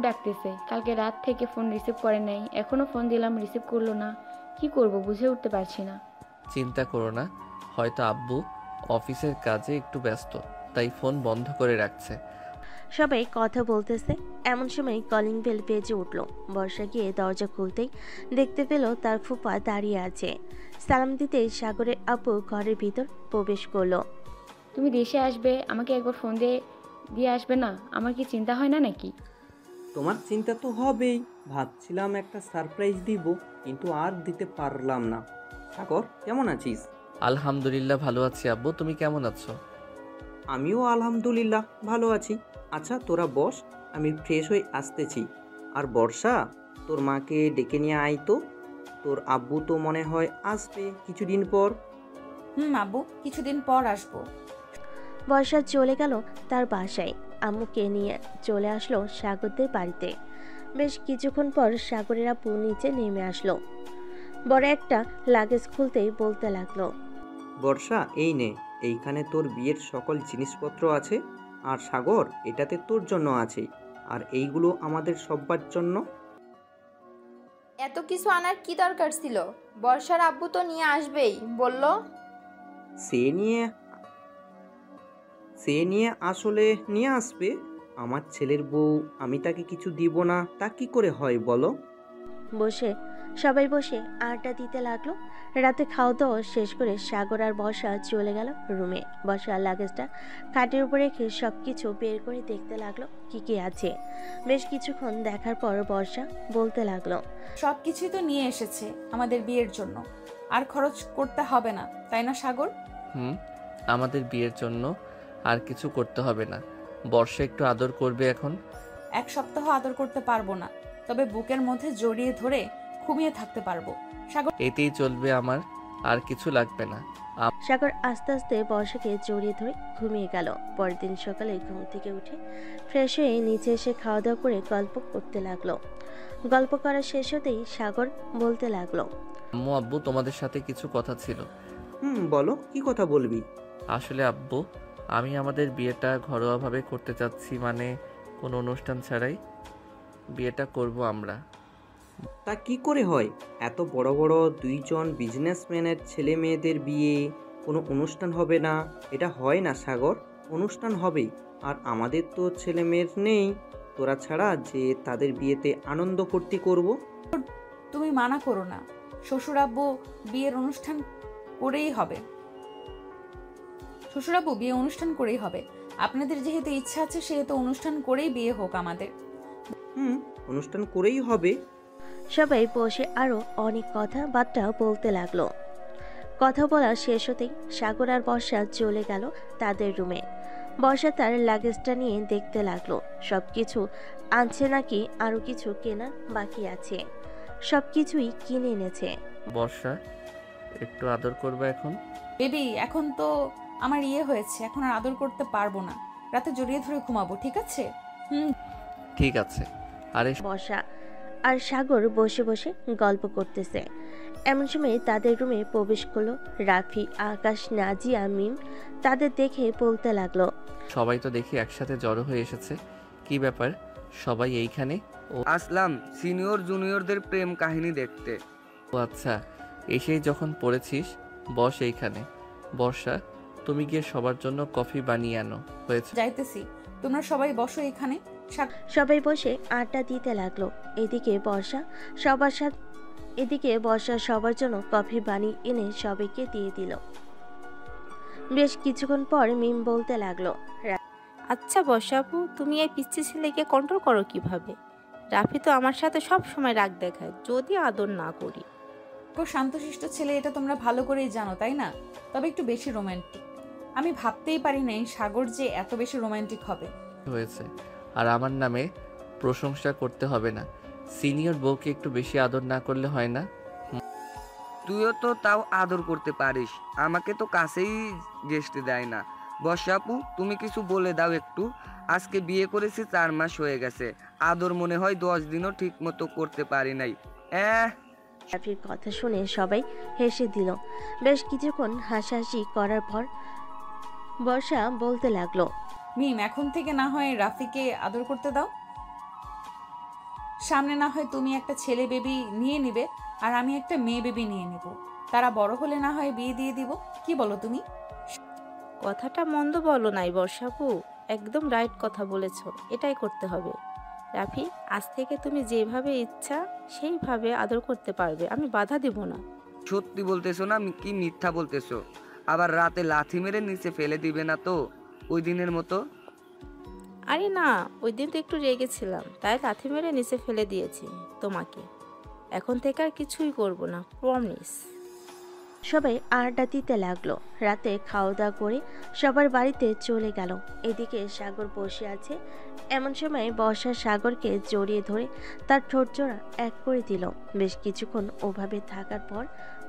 G: ডাকতেছে। কালকে রাত থেকে ফোন রিসিভ করে নাই, এখনো ফোন দিলাম রিসিভ করলো না। কি করব বুঝে উঠতে পারছি না।
A: চিন্তা করো না, হয়তো আব্বু অফিসের কাজে একটু ব্যস্ত, তাই ফোন বন্ধ করে রাখছে।
B: সবাই কথা বলতেছে, এমন সময় কলিং বেল বেজে উঠল। বর্ষা গিয়ে দরজা খুলতেই দেখতে পেল তার ফুপা দাঁড়িয়ে আছে। সালাম দিতেই সাগরের আপু ঘরের ভিতর প্রবেশ করলো।
G: তুমি দেশে আসবে, আমাকে একবার ফোন দিয়ে আসবে না? আমার কি চিন্তা হয় না নাকি?
K: তোমার চিন্তা তো হবেই। ভাবছিলাম একটা সারপ্রাইজ দিব, কিন্তু আর দিতে পারলাম না। সাগর, কেমন আছিস?
A: আলহামদুলিল্লাহ ভালো আছি আব্বু, তুমি কেমন আছো?
K: আমিও আলহামদুলিল্লাহ ভালো আছি। আচ্ছা তোরা বস, আমি ফ্রেশ হয়ে আসতেছি। আর বর্ষা, তোর মাকে ডেকে নিয়ে আয় তো। তোর আব্বু তো মনে হয় আসবে কিছুদিন পর।
C: আব্বু কিছুদিন পর আসবো।
B: বর্ষা চলে গেল তার বাসায়। আম্মুকে নিয়ে চলে আসলো সাগরদের বাড়িতে। বেশ কিছুক্ষণ পর সাগরের আপু নিচে নেমে আসলো। বড় একটা লাগেজ খুলতেই বলতে লাগলো,
K: বর্ষা, এই নে, এইখানে তোর বিয়ের সকল জিনিসপত্র আছে। আর সাগর, এটাতে তোর জন্য আছে। আর এইগুলো আমাদের সবার জন্য।
D: এত কিছু আনার কি দরকার ছিল? বর্ষার আব্বু তো নিয়ে আসবেই বললো।
K: সে নিয়ে আসলে নিয়ে আসবে। আমার ছেলের বউ, আমি তাকে কিছু দিব না তা কি করে হয় বলো?
B: সবাই বসে আড্ডা দিতে লাগলো। রাতে খাওয়া দাওয়া শেষ করে সাগর আর বর্ষা চলে গেল রুমে। বর্ষা লাগেজটা খাটের উপরে রেখে সবকিছু বের করে দেখতে লাগলো কি কি আছে। বেশ কিছুক্ষণ দেখার পর বর্ষা বলতে লাগলো,
C: সবকিছুই তো নিয়ে এসেছে আমাদের বিয়ের জন্য, আর খরচ করতে হবে না, তাই না সাগর?
A: আমাদের বিয়ের জন্য আর কিছু করতে হবে না। বর্ষা একটু আদর করবে এখন।
C: 1 সপ্তাহ আদর করতে পারবো না, তবে বুকের মধ্যে জড়িয়ে ধরে ঘুমিয়ে থাকতে পারবো। সাগর,
A: এতেই চলবে, আমার আর কিছু লাগবে না।
B: সাগর আস্তে আস্তে বর্ষাকে জড়িয়ে ধরে ঘুমিয়ে গেল। পরের দিন সকালে ঘুম থেকে উঠে ফ্রেশ হয়ে নিচে এসে খাওয়া দাওয়া করে গল্প করতে লাগলো। গল্প করা শেষ হতেই সাগর বলতে লাগলো,
A: আম্মু আব্বু তোমাদের সাথে কিছু কথা ছিল।
K: বলো, কি কথা বলবি?
A: আসলে আব্বু, আমি আমাদের বিয়েটা ঘরোয়াভাবে করতে চাচ্ছি, মানে কোনো অনুষ্ঠান ছাড়াই বিয়েটা করব আমরা।
K: তা কি করে হয়? এত বড় বড় 2 জন বিজনেসম্যানের ছেলে মেয়েদের বিয়ে কোনো অনুষ্ঠান হবে না? এটা হয় না সাগর। অনুষ্ঠান হবে। আর আমাদের তো ছেলে মেয়ের নেই তোরা ছাড়া যে তাদের বিয়েতে আনন্দ ফুর্তি করব।
C: তুমি মানা করো না। শ্বশুরাব্বু বিয়ের অনুষ্ঠান করেই হবে। আপনাদের যেহেতু ইচ্ছা আছে, সেহেতু অনুষ্ঠান করেই বিয়ে হোক আমাদের।
K: অনুষ্ঠান করেই হবে।
B: সবাই বসে আরো অনেক কথাবার্তা বলতে লাগলো। কথা বলা শেষ হতেই সাগর আর বর্ষা চলে গেল তাদের রুমে। বর্ষা তার লাগেজটা নিয়ে দেখতে লাগলো সবকিছু আনছে নাকি আরো কিছু কেনার বাকি আছে। সবকিছুই কিনে এনেছে।
A: বর্ষা, একটু আদর করবে এখন?
C: বেবি, এখন তো আমার হয়েছে, এখন আর আদর করতে পারবো না। রাতে জড়িয়ে ধরে ঘুমাবো, ঠিক আছে?
A: ঠিক আছে। আরে
B: বর্ষা আর সাগর বসে বসে গল্প করতেছে। এমন সময় তাদের রুমে প্রবেশ করলো রাফি, আকাশ, নাজিয়া, মিম। তাদের দেখে বলতে লাগলো,
A: সবাই তো দেখি একসাথে জড়ো হয়ে এসেছে, কি ব্যাপার সবাই এইখানে?
I: আসলাম সিনিয়র জুনিয়রদের প্রেম কাহিনী দেখতে।
A: ও আচ্ছা, এসেই যখন পড়েছিস বস এইখানে। বর্ষা, তুমি গিয়ে সবার জন্য কফি বানিয়ে আনো। হয়েছে?
C: যাইতেছি, তোমরা সবাই বসো এখানে।
B: সবাই বসে আড্ডা দিতে লাগলো। এদিকে বর্ষা সবার জন্য কফি বানিয়ে এনে সবাইকে দিয়ে দিল। বেশ কিছুক্ষণ পর মিম বলতে লাগলো,
J: আচ্ছা বর্ষাপু, তুমি এই পিচ্ছি ছেলেকে কন্ট্রোল করো কিভাবে? রাফি তো আমার সাথে সব সময় রাগ দেখায় যদি আদর না করি।
C: খুব শান্তশিষ্ট ছেলে, এটা তোমরা ভালো করেই জানো, তাই না? তবে একটু বেশি রোমান্টিক। আমি ভাবতেই পারি নাই সাগর যে এত বেশি রোমান্টিক হবে।
A: হয়েছে, আর আমার নামে প্রশংসা করতে হবে না। সিনিয়র বউকে একটু বেশি আদর না করলে হয় না?
I: তুইও তো তাও আদর করতে পারিস, আমাকে তো কাছেই ঘেঁষতে দেয় না। বর্ষাপু, তুমি কিছু বলে দাও একটু। আজকে বিয়ে করেছি 4 মাস হয়ে গেছে, আদর মনে হয় 10 দিনও ঠিক মতো করতে পারি নাই।
B: রাফির কথা শুনে সবাই হেসে দিল। বেশ কিছুক্ষণ হাসাহাসি করার পর বর্ষা বলতে লাগলো,
C: মিম, এখন থেকে না হয় রাফিকে আদর করতে দাও। সামনে না হয় তুমি একটা ছেলে বেবি নিয়ে নিবে আর আমি একটা মেয়ে বেবি নিয়ে নেব। তারা বড় হলে না হয় বিয়ে দিয়ে দিব। কি বলো তুমি?
J: কথাটা মন্দ বলো নাই বর্ষাপু, একদম রাইট কথা বলেছ। এটাই করতে হবে। রাফি, আজ থেকে তুমি যেভাবে ইচ্ছা সেইভাবে আদর করতে পারবে, আমি বাধা দেব না।
I: সত্যি বলতেছো না কি মিথ্যা বলতেছো? আবার রাতে লাথি মেরে নিচে ফেলে দিবে না তো ওই দিনের মতো?
J: আরে না, ওই দিন তো একটু রেগেছিলাম, তাই লাথি মেরে নিচে ফেলে দিয়েছি তোমাকে। এখন থেকে আর কিছুই করব না, প্রমিস।
B: সবাই আড্ডা দিতে লাগলো। রাতে খাওয়া দাওয়া করে সবার বাড়িতে চলে গেল। এদিকে সাগর বসে আছে। এমন সময় বর্ষা সাগরকে জড়িয়ে ধরে তার ঠোঁট জোড়া এক করে দিল। বেশ কিছুক্ষণ ওভাবে থাকার পর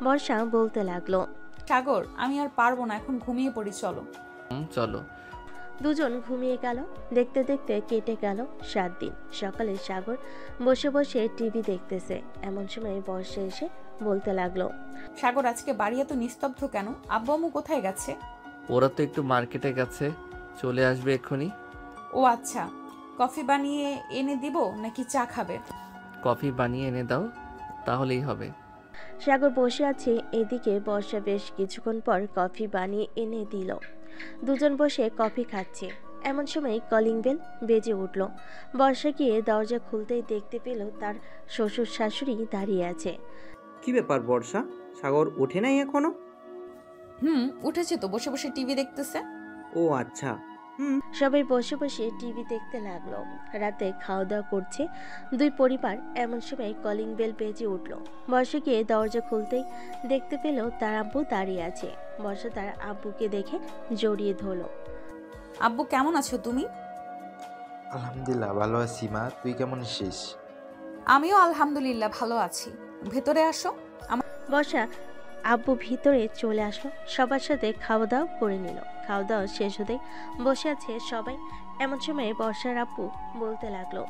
B: বর্ষা বলতে লাগলো,
C: সাগর, আমি আর পারবো না, এখন ঘুমিয়ে পড়ি, চলো।
A: চলো।
B: দুজন ঘুমিয়ে গেল। দেখতে দেখতে কেটে গেল 7 দিন। সকালে সাগর বসে বসে টিভি দেখতেছে। এমন সময় বর্ষা এসে বলতে লাগলো,
C: সাগর, আজকে বাড়ি এত নিস্তব্ধ কেন? আব্বু আম্মু কোথায় গেছে?
A: ওরা তো একটু মার্কেটে গেছে, চলে আসবে এক্ষুনি।
C: ও আচ্ছা, কফি বানিয়ে এনে দিব নাকি চা খাবে?
A: কফি বানিয়ে এনে দাও, তাহলেই হবে।
B: সাগর বসে আছে। এদিকে বর্ষা বেশ কিছুক্ষণ পর কফি বানিয়ে এনে দিল। দুজন বসে কফি খাচ্ছে। এমন সময় কলিং বেল বেজে উঠল। বর্ষা গিয়ে দরজা খুলতেই দেখতে পেল তার শ্বশুর শাশুড়ি দাঁড়িয়ে আছে।
K: কি ব্যাপার বর্ষা, সাগর ওঠে নাই এখনো?
C: উঠেছে তো, বসে বসে টিভি দেখতেছে।
K: ও আচ্ছা।
B: সবাই বসে বসে টিভি দেখতে লাগলো। রাতে খাওয়া দাওয়া করছে দুই পরিবার। এমন সময় কলিং বেল বেজে উঠল। বর্ষা গিয়ে দরজা খুলতেই দেখতে পেল তার আব্বু দাঁড়িয়ে আছে। বর্ষা তার আব্বুকে দেখে জড়িয়ে ধরল।
C: আব্বু, কেমন আছো তুমি?
L: আলহামদুলিল্লাহ ভালো আছি মা, তুই কেমন আছিস?
C: আমিও আলহামদুলিল্লাহ ভালো আছি। ভেতরে আসো।
B: বর্ষা আব্বু ভিতরে চলে আসলো। সবার সাথে খাওয়া দাওয়া করে নিল। খাওয়া দাওয়া শেষ হতে বসে আছে সবাই। এমন সময় বর্ষার আব্বু বলতে লাগলো,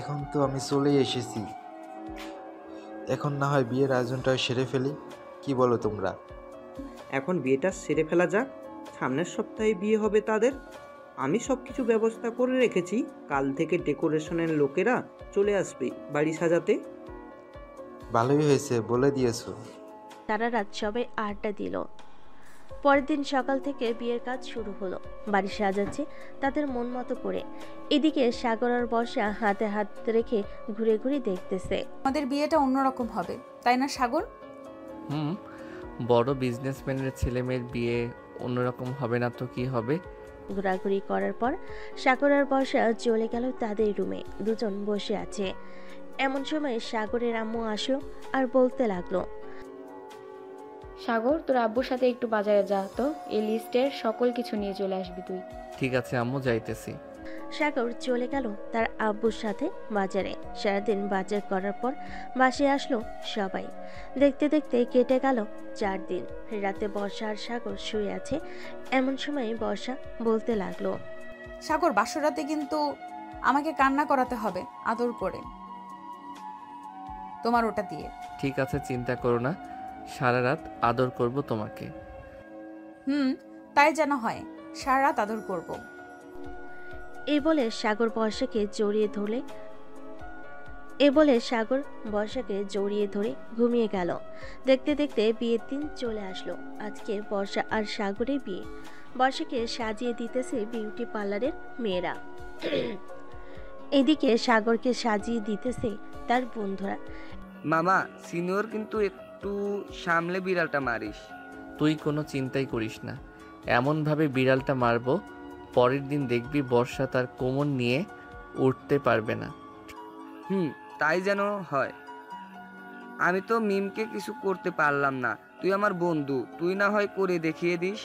L: এখন তো আমি চলেই এসেছি, এখন না হয় বিয়ের আয়োজনটা সেরে ফেলি, কি বলো তোমরা?
K: এখন বিয়েটা সেরে ফেলা যাক, সামনের সপ্তাহে বিয়ে হবে তাদের। আমি সব কিছু ব্যবস্থা করে রেখেছি। কাল থেকে ডেকোরেশনের লোকেরা চলে আসবে বাড়ি সাজাতে।
L: ভালোই হয়েছে বলে দিয়েছো।
B: সারা রাত সবাই আড্ডা দিল। পরের দিন সকাল থেকে বিয়ের কাজ শুরু হলো। বাড়ি সাজাচ্ছে তাদের মন মতো করে। এদিকে সাগর আর বর্ষা হাতে হাত রেখে ঘুরে ঘুরে দেখতেছে।
C: আমাদের বিয়েটা অন্যরকম হবে, তাই না সাগর?
A: বড় বিজনেসম্যানের ছেলে মেয়ের বিয়ে অন্যরকম হবে না তো কি হবে?
B: ঘোরাঘুরি করার পর সাগর আর বর্ষা চলে গেল তাদের রুমে। দুজন বসে আছে। এমন সময় সাগরের আম্মু আসলো আর বলতে লাগলো,
G: সাগর, তোর আব্বুর সাথে একটু বাজারে যা তো, এই লিস্টের সকল কিছু নিয়ে চলে আসবি তুই।
A: ঠিক আছে আম্মু, যাইতেছি।
B: সাগর চলে গেল তার আব্বুর সাথে বাজারে। সারাদিন বাজার করার পর বাসায় আসলো সবাই। দেখতে দেখতে কেটে গেল 4 দিন। রাতে বর্ষা আর সাগর শুয়ে আছে। এমন সময় বর্ষা বলতে লাগলো,
C: সাগর, বাসরাতে কিন্তু আমাকে কান্না করাতে হবে আদর করে, তোমার ওটা দিয়ে।
A: ঠিক আছে, চিন্তা করো না, সারা রাত আদর করব তোমাকে।
C: তাই যেন হয়, সারা রাত আদর করব।
B: এই বলে সাগর বর্ষাকে জড়িয়ে ধরে ঘুমিয়ে গেল। দেখতে দেখতে বিয়ের দিন চলে আসলো। আজকে বর্ষা আর সাগরের বিয়ে। বর্ষাকে সাজিয়ে দিতেছে বিউটি পার্লারের মেয়েরা। এদিকে সাগরকে সাজিয়ে দিতেছে তার বন্ধুরা।
I: মামা, সিনিয়র কিন্তু একটু সামলে বিড়ালটা মারিস।
A: তুই কোনো চিন্তাই করিস না, এমনভাবে বিড়ালটা মারবো পরের দিন দেখবি বর্ষা তার কোমর নিয়ে উঠতে পারবে না।
I: তাই যেন হয়। আমি তো মিমকে কিছু করতে পারলাম না, তুই আমার বন্ধু, তুই না হয় করে দেখিয়ে দিস।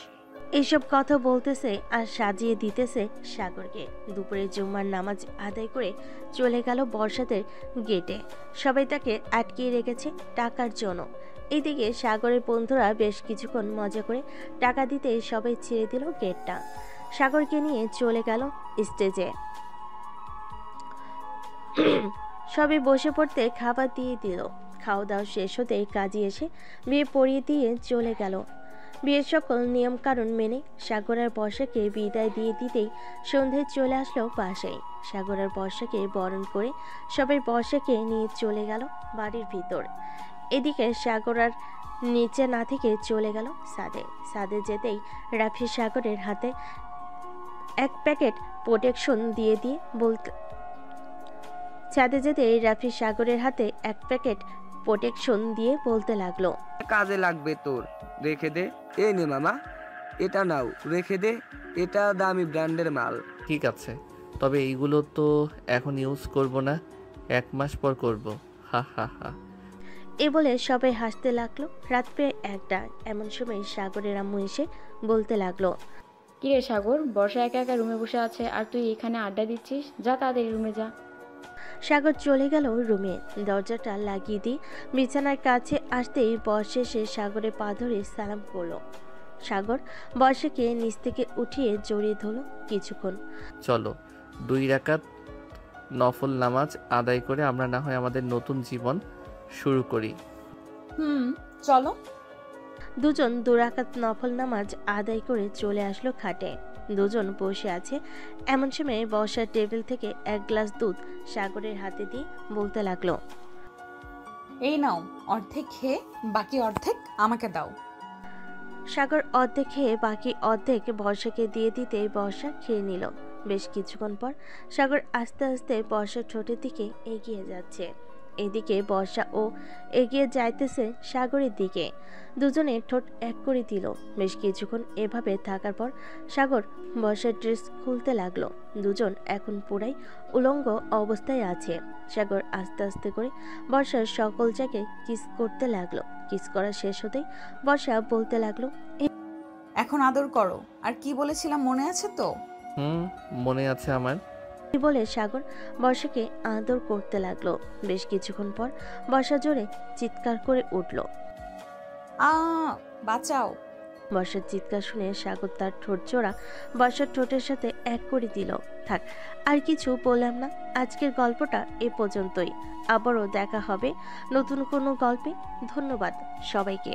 B: এইসব কথা বলতেছে আর সাজিয়ে দিতেছে সাগরকে। দুপুরে জুম্মার নামাজ আদায় করে চলে গেল বর্ষাদের গেটে। সবাই তাকে আটকিয়ে রেখেছে টাকার জন্য। এইদিকে সাগরের বন্ধুরা বেশ কিছুক্ষণ মজা করে টাকা দিতে সবাই ছেড়ে দিল গেটটা। সাগরকে নিয়ে চলে গেল স্টেজে। সবাই বসে পড়তে খাবার দিয়ে দিল। খাওয়া দাওয়া শেষ হতে কাজী এসে বিয়ে পড়িয়ে দিয়ে চলে গেল। বিয়ের সকল নিয়মকানুন মেনে সাগর আর বর্ষাকে বিদায় দিয়ে দিতেই সন্ধ্যায় চলে আসলো বাসায়। সাগর আর বর্ষাকে বরণ করে সবাই বর্ষাকে নিয়ে চলে গেল বাড়ির ভিতর। এদিকে সাগর আর নিচে না থেকে চলে গেল সাদে যেতেই রাফি সাগরের হাতে এক প্যাকেট প্রোটেকশন দিয়ে বলতে ছাদে যেতে রাফি সাগরের হাতে এক প্যাকেট প্রোটেকশন দিয়ে বলতে লাগলো,
I: কাজে লাগবে তোর, রেখে দে। এ নে মামা, এটা নাও, রেখে দে, এটা দামি ব্র্যান্ডের মাল।
A: ঠিক আছে, তবে এইগুলো তো এখন ইউজ করব না, 1 মাস পর করব। হা হা হা।
B: এ বলে সবাই হাসতে লাগলো। রাত প্রায় 1টা। এমন সময় সাগরের আম্মু এসে বলতে লাগলো,
G: কিরে সাগর, বর্ষা একা একা রুমে বসে আছে আর তুই এখানে আড্ডা দিচ্ছিস? যা তাড়াতাড়ি রুমে যা।
B: সাগর চলে গেল রুমে। দরজাটা লাগিয়ে দিয়ে বিছানার কাছে আসতেই বর্ষা এসে সাগরের পা ধরে সালাম করলো। সাগর বর্ষাকে নিচ থেকে উঠিয়ে জড়িয়ে ধরল কিছুক্ষণ।
A: চলো 2 রাকাত নফল নামাজ আদায় করে আমরা না হয় আমাদের নতুন জীবন শুরু করি।
C: চলো।
B: দুজন 2 রাকাত নফল নামাজ আদায় করে চলে আসলো খাটে। দুজন বসে আছে। এমন সময় বর্ষার টেবিল থেকে 1 গ্লাস দুধ সাগরের হাতে দিয়ে বলতে লাগলো,
C: এই নাও, অর্ধেক খেয়ে বাকি অর্ধেক আমাকে দাও।
B: সাগর অর্ধেক খেয়ে বাকি অর্ধেক বর্ষাকে দিয়ে দিতে বর্ষা খেয়ে নিল। বেশ কিছুক্ষণ পর সাগর আস্তে আস্তে বর্ষার ঠোঁটের দিকে এগিয়ে যাচ্ছে। এদিকে বর্ষা ও এগিয়ে যাইতেছে সাগরের দিকে। দুজনে ঠোঁট এক করে দিল। বেশ কিছুক্ষণ এভাবে থাকার পর সাগর বর্ষার ড্রেস খুলতে লাগলো। দুজন এখন পুরাই উলঙ্গ অবস্থায় আছে। সাগর আস্তে আস্তে করে বর্ষার সকল জায়গায় কিস করতে লাগলো। কিস করা শেষ হতেই বর্ষা বলতে লাগলো,
C: এখন আদর করো। আর কি বলেছিলাম মনে আছে তো?
A: মনে আছে আমার।
B: বলে সাগর বর্ষাকে আদর করতে লাগলো। বেশ কিছুক্ষণ পর বর্ষা জোরে চিৎকার করে উঠল,
C: বাঁচাও।
B: বর্ষার চিৎকার শুনে সাগর তার ঠোঁট জোড়া বর্ষার ঠোঁটের সাথে এক করে দিল। থাক, আর কিছু বললাম না। আজকের গল্পটা এ পর্যন্তই। আবারও দেখা হবে নতুন কোনো গল্পে। ধন্যবাদ সবাইকে।